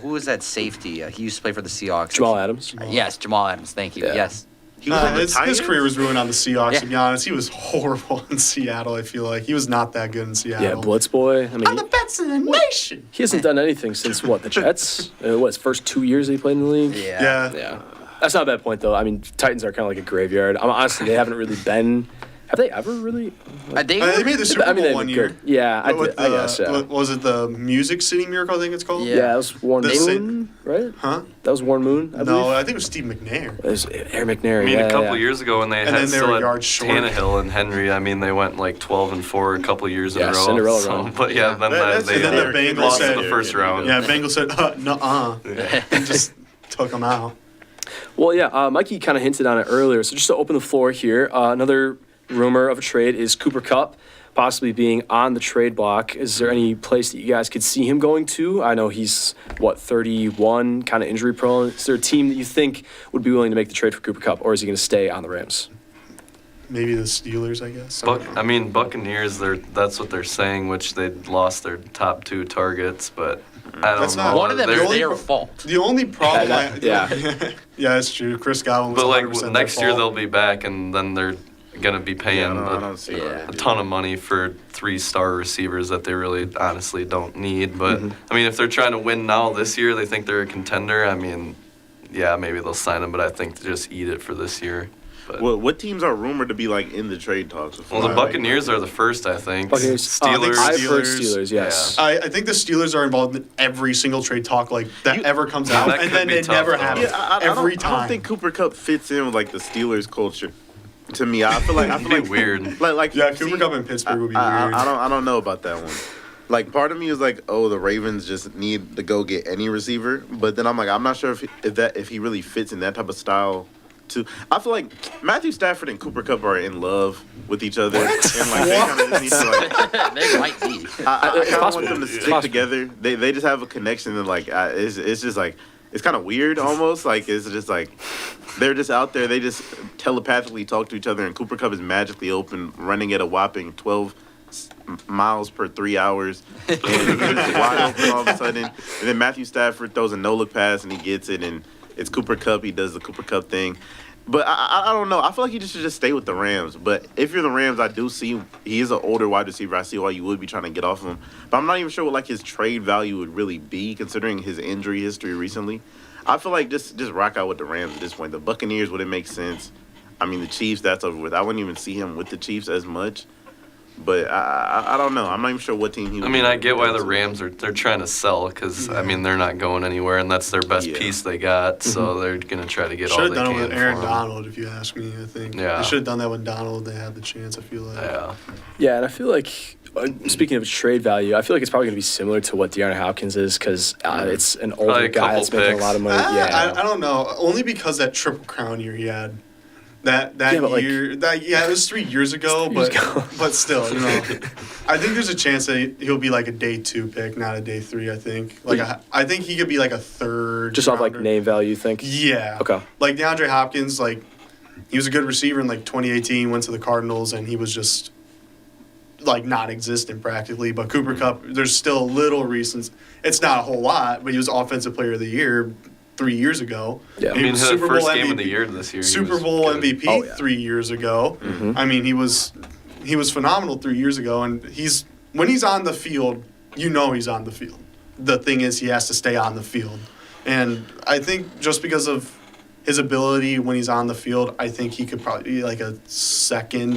E: Who was that safety? He used to play for the Seahawks.
A: Jamal Adams.
E: Yes, Jamal Adams. Thank you.
A: Yeah.
E: Yes.
D: He was on the
B: His
D: Titans?
B: career was ruined on the Seahawks,
E: Yeah.
B: to be honest. He was horrible in Seattle, I feel like. He was not that good in Seattle.
A: Yeah, Blitz boy. I mean,
B: I'm the best in the nation.
A: he hasn't done anything since what, the Jets? His first 2 years that he played in the league?
E: Yeah.
A: Yeah. That's not a bad point, though. I mean, Titans are kind of like a graveyard. Honestly, they haven't really been. Have they ever really?
E: They
B: They made the Super Bowl
A: they've
B: one
A: been
B: year.
A: good. Yeah, I
B: With
A: guess, yeah.
B: what was it the Music City Miracle, I think it's called?
E: Yeah.
A: Yeah, that was Warren
B: The
A: Moon, right?
B: Huh?
A: That was Warren Moon, I
B: No,
A: believe.
B: I think it was Steve McNair.
A: It was Aaron McNair.
C: I mean,
A: yeah,
C: a couple
A: yeah.
C: years ago when they
B: And
C: had
B: then they
C: still
B: were
C: had
B: yards short.
C: Tannehill and Henry, I mean, they went like 12-4 a couple years in
A: Yeah,
C: a row.
A: Cinderella run.
C: But yeah, then
D: That's-
C: they
B: and then the Bengals
C: lost
B: said-
C: in the first round.
B: Yeah, Bengals said, nuh-uh. And just took him out.
A: Well, yeah, Mikey kind of hinted on it earlier. So just to open the floor here, another rumor of a trade is Cooper Kupp possibly being on the trade block. Is there any place that you guys could see him going to? I know he's, 31, kind of injury prone. Is there a team that you think would be willing to make the trade for Cooper Kupp, or is he going to stay on the Rams?
B: Maybe the Steelers, I guess.
C: I mean, Buccaneers, that's what they're saying, which they lost their top 2 targets, but I don't
B: That's
C: know.
B: not-
E: One of them
C: They're-
E: is their fault.
B: The only problem,
A: Yeah.
B: yeah, that's true. Chris Godwin was
C: But like
B: 100%
C: next
B: their
C: year
B: fault.
C: they'll be back, and then they're gonna be paying
D: Yeah, I don't see why
E: Yeah.
D: they
C: a
D: do
C: ton
D: that.
C: of money for 3-star receivers that they really honestly don't need. But
A: Mm-hmm.
C: I mean, if they're trying to win now this year, they think they're a contender. I mean, yeah, maybe they'll sign him, but I think they just eat it for this year. But
D: What teams are rumored to be like in the trade talks?
C: well, the Buccaneers are the first, I think.
A: Buccaneers. I think
C: Steelers.
A: I've heard
B: Steelers.
A: Steelers, yes.
B: I think the Steelers are involved in every single trade talk like that ever comes
C: Yeah,
B: out,
C: that
B: and
C: could
B: then
C: be
B: it
C: tough,
B: never
C: though.
B: happens.
D: I
B: Every
D: don't,
B: time.
D: I don't think Cooper Kupp fits in with like the Steelers culture. To me, I feel like
C: It'd be weird.
D: Like
B: Yeah, Cooper Kupp in Pittsburgh would be weird.
D: I don't know about that one. Like part of me is like, oh, the Ravens just need to go get any receiver, but then I'm like, I'm not sure if he really fits in that type of style. I feel like Matthew Stafford and Cooper Kupp are in love with each other, and like they kind of need to like.
E: They might be.
D: I
A: It's
D: kind of
A: possible.
D: want them to
A: It's
D: stick
A: possible.
D: together. They just have a connection, and like it's just like it's kind of weird almost. Like it's just like they're just out there. They just telepathically talk to each other, and Cooper Kupp is magically open, running at a whopping 12 miles per 3 hours, and he's just wide open all of a sudden. And then Matthew Stafford throws a no-look pass, and he gets it, and it's Cooper Kupp. He does the Cooper Kupp thing. But I don't know. I feel like he just should just stay with the Rams. But if you're the Rams, I do see he is an older wide receiver. I see why you would be trying to get off of him. But I'm not even sure what like his trade value would really be, considering his injury history recently. I feel like just rock out with the Rams at this point. The Buccaneers wouldn't make sense. I mean, the Chiefs, that's over with. I wouldn't even see him with the Chiefs as much. But I don't know. I'm not even sure what team he would
C: I mean,
D: be
C: I get why
D: with.
C: the Rams they're trying to sell because I mean they're not going anywhere, and that's their best
D: Yeah.
C: piece they got. So they're gonna try to get all
B: Should
C: they
B: have done
C: can
B: it with Aaron
C: for 'em.
B: Donald, if you ask me. I think
C: Yeah.
B: they should have done that when Donald they had the chance. I feel like.
C: Yeah.
A: Yeah, and I feel like, speaking of trade value, I feel like it's probably going to be similar to what DeAndre Hopkins is because it's an older
C: Probably a
A: guy
C: couple
A: that's making a
C: picks.
A: lot of money. Yeah.
B: I don't know. Only because that Triple Crown year he had. That
A: Yeah, but, like-
B: year, it was 3 years ago,
A: 3 years
B: but
A: ago.
B: but still, you know, I think there's a chance that he'll be like a day 2 pick, not a day 3. I think, I think he could be like a third.
A: Just off like
B: rounder.
A: name value, you think?
B: Yeah.
A: Okay.
B: Like DeAndre Hopkins, like he was a good receiver in like 2018, went to the Cardinals, and he was just like non-existent practically. But Cooper Kupp, there's still little reasons. It's not a whole lot, but he was Offensive Player of the Year 3 years ago.
A: Yeah.
C: I
B: He
C: mean,
B: was
C: his
B: Super Bowl
C: first game of
B: MVP.
C: the year this year. he
B: Super
C: was
B: Bowl
C: good.
B: MVP
A: Oh, yeah.
B: 3 years ago. I mean, he was phenomenal 3 years ago, and when he's on the field, you know he's on the field. The thing is, he has to stay on the field, and I think just because of his ability when he's on the field, I think he could probably be like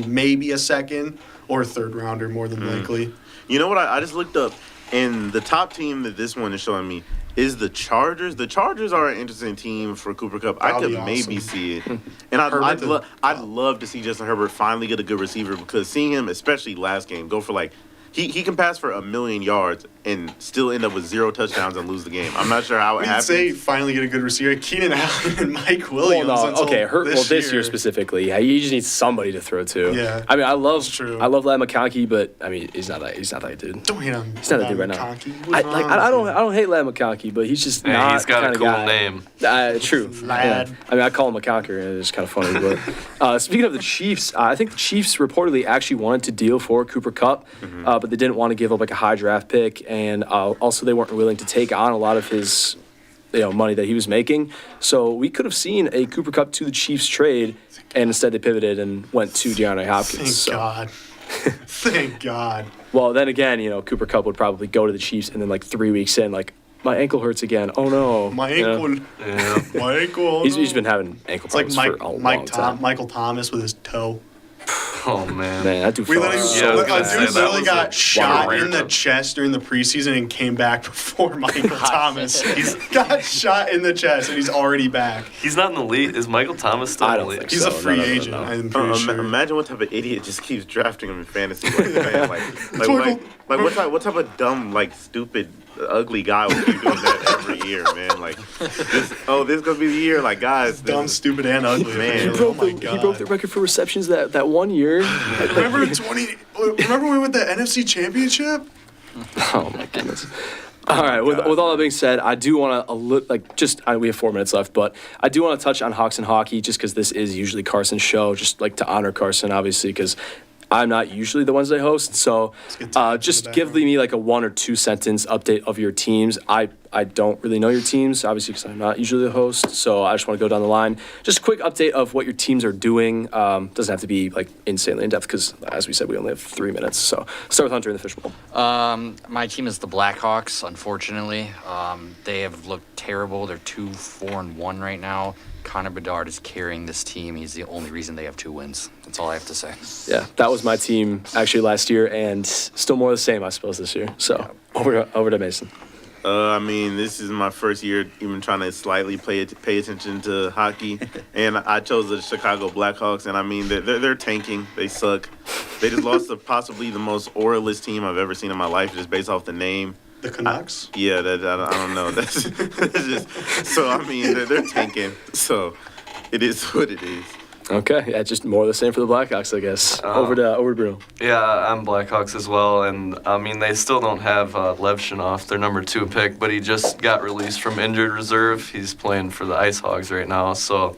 B: maybe a second or a third rounder more than likely.
D: You know what? I just looked up, and the top team that this one is showing me is the Chargers. The Chargers are an interesting team for Cooper Kupp. I
B: That'll
D: could
B: be
D: maybe
B: awesome.
D: see it, and I'd love to see Justin Herbert finally get a good receiver because seeing him, especially last game, go for like He can pass for 1,000,000 yards and still end up with 0 touchdowns and lose the game. I'm not sure how it
B: We'd
D: happens.
B: say finally get a good receiver. Keenan Allen and Mike
A: Well,
B: Williams.
A: no,
B: until
A: okay, this year
B: year
A: specifically, yeah, you just need somebody to throw to.
B: Yeah,
A: I mean, I love
B: true.
A: Ladd McConkey, but I mean, he's not that dude.
B: Don't hate him.
A: He's not that dude right now.
B: McConkey.
A: I don't hate Ladd McConkey, but he's just
C: Hey,
A: not
C: he's got
A: the
C: a
A: kind
C: cool
A: of guy.
C: name.
A: True.
B: Ladd.
A: Yeah. I mean, I call him a conqueror, and it's kind of funny. But speaking of the Chiefs, I think the Chiefs reportedly actually wanted to deal for Cooper Kupp, but they didn't want to give up like a high draft pick, and also they weren't willing to take on a lot of his money that he was making. So we could have seen a Cooper Kupp to the Chiefs trade, and instead they pivoted and went to DeAndre Hopkins.
B: Thank
A: So-
B: God. Thank God.
A: Well, then again, Cooper Kupp would probably go to the Chiefs, and then like 3 weeks in, like, my ankle hurts again. Oh no.
B: My
A: You know?
B: ankle.
C: Yeah.
B: My ankle.
A: He's been having ankle
B: It's like
A: problems for a long time.
B: Michael Thomas with his toe.
C: Oh man.
A: Man, that dude
B: We
A: fell
B: literally,
A: so
C: I was
B: a
C: gonna say,
B: dude
C: that
B: literally
C: was
B: got
C: a
B: shot
C: rare
B: in the
C: time.
B: chest during the preseason and came back before Michael Thomas. He's got shot in the chest and he's already back.
C: He's not in the league. Is Michael Thomas still
A: I
C: in the
A: don't
C: league?
A: think
B: He's
A: so.
B: a free
A: No.
B: agent. I'm pretty sure.
D: Imagine what type of idiot just keeps drafting him in fantasy. What type of dumb, like, stupid, ugly guy would be doing that every year, man? Like, this gonna be the year. Like, guys,
B: Dumb, stupid, and ugly.
D: Man.
B: Oh my God.
A: He broke the record for receptions that one year.
B: Remember when we won the NFC Championship?
A: Oh my goodness. All right. With all that being said, I do want to we have 4 minutes left, but I do want to touch on Hawks and hockey just because this is usually Carson's show, just like to honor Carson, obviously, because I'm not usually the Wednesday host. So
B: get to
A: just
B: the
A: give
B: background.
A: me like a 1 or 2 sentence update of your teams. I don't really know your teams, obviously, because I'm not usually the host. So I just want to go down the line. Just a quick update of what your teams are doing. Doesn't have to be like insanely in depth because, as we said, we only have 3 minutes. So start with Hunter in the fishbowl.
E: My team is the Blackhawks, unfortunately. They have looked terrible. They're 2-4-1 right now. Connor Bedard is carrying this team. He's the only reason they have 2 wins. That's all I have to say.
A: Yeah, that was my team actually last year, and still more the same, I suppose, this year. So over to Mason.
D: I mean, this is my first year even trying to slightly pay attention to hockey, and I chose the Chicago Blackhawks. And I mean, they're tanking. They suck. They just lost to possibly the most auralist team I've ever seen in my life, just based off the name.
B: The Canucks?
D: Yeah, I don't know. That's just so. I mean, they're tanking. So it is what it is.
A: Okay, yeah, just more of the same for the Blackhawks, I guess. Over to Bruno.
C: Yeah, I'm Blackhawks as well, and I mean they still don't have Lev Shinnoff, their number 2 pick, but he just got released from injured reserve. He's playing for the Ice Hogs right now, so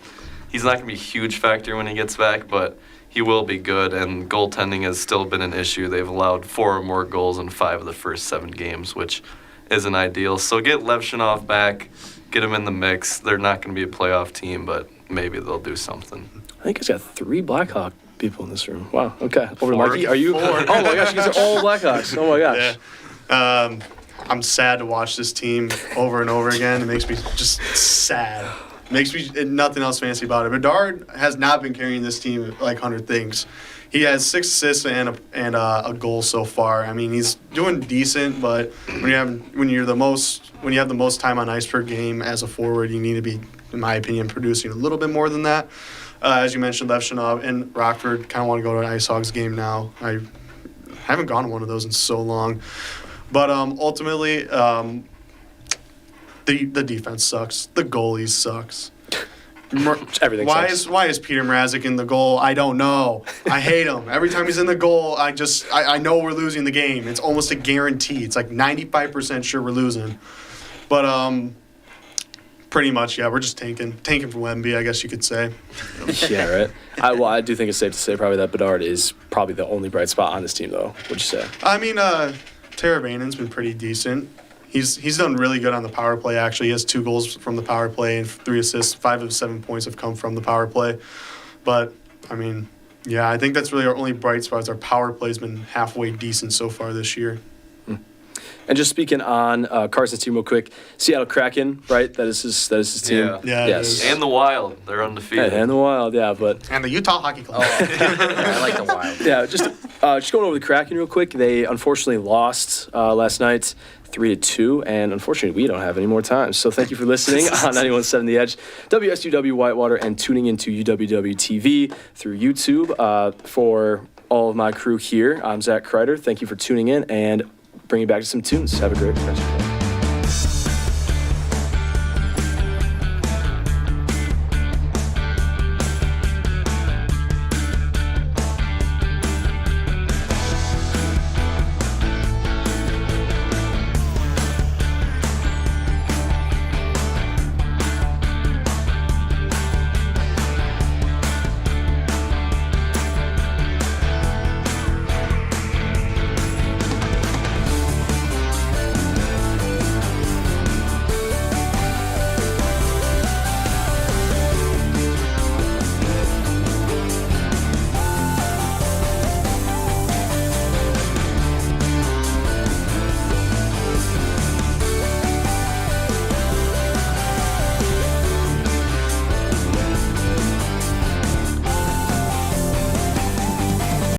C: he's not going to be a huge factor when he gets back, but he will be good. And goaltending has still been an issue. They've allowed 4 or more goals in 5 of the first 7 games, which isn't ideal. So get Lev Shinnoff back, get him in the mix. They're not going to be a playoff team, but maybe they'll do something.
A: I think he's got 3 Blackhawk people in this room. Wow, okay. Over to
C: 4.
A: Mikey. Are you?
B: 4.
A: Oh my gosh, these are all Blackhawks. Oh my gosh.
B: Yeah. I'm sad to watch this team over and over again. It makes me just sad. Makes me nothing else fancy about it. Bedard has not been carrying this team like Hunter thinks. He has 6 assists and a goal so far. I mean, he's doing decent, but when you have the most time on ice per game as a forward, you need to be, in my opinion, producing a little bit more than that. As you mentioned, Lev Shinnoff and Rockford kind of want to go to an Ice Hogs game now. I haven't gone to one of those in so long. But ultimately, the defense sucks. The goalie sucks.
A: Everything sucks.
B: Why is Peter Mrazek in the goal? I don't know. I hate him. Every time he's in the goal, I know we're losing the game. It's almost a guarantee. It's like 95% sure we're losing. But pretty much, yeah, we're just tanking for Wemby, I guess you could say.
A: Yeah, right. I do think it's safe to say probably that Bedard is probably the only bright spot on this team, though. What'd you say?
B: I mean, Teravainen's been pretty decent. He's done really good on the power play, actually. He has 2 goals from the power play and 3 assists. 5 of 7 points have come from the power play. But, I mean, yeah, I think that's really our only bright spots. Our power play's been halfway decent so far this year.
A: And just speaking on Carson's team real quick, Seattle Kraken, right? That is his team.
C: Yeah.
B: Yeah, it
A: Yes.
B: is.
C: And the Wild, they're undefeated.
A: And the Wild, yeah, but
B: And the Utah Hockey Club.
E: I like the Wild.
A: yeah, just going over the Kraken real quick. They unfortunately lost last night, 3-2, and unfortunately we don't have any more time. So thank you for listening on 91.7 The Edge, WSUW Whitewater, and tuning into UWW TV through YouTube for all of my crew here, I'm Zach Kreider. Thank you for tuning in and bring you back to some tunes. Have a great rest of your day.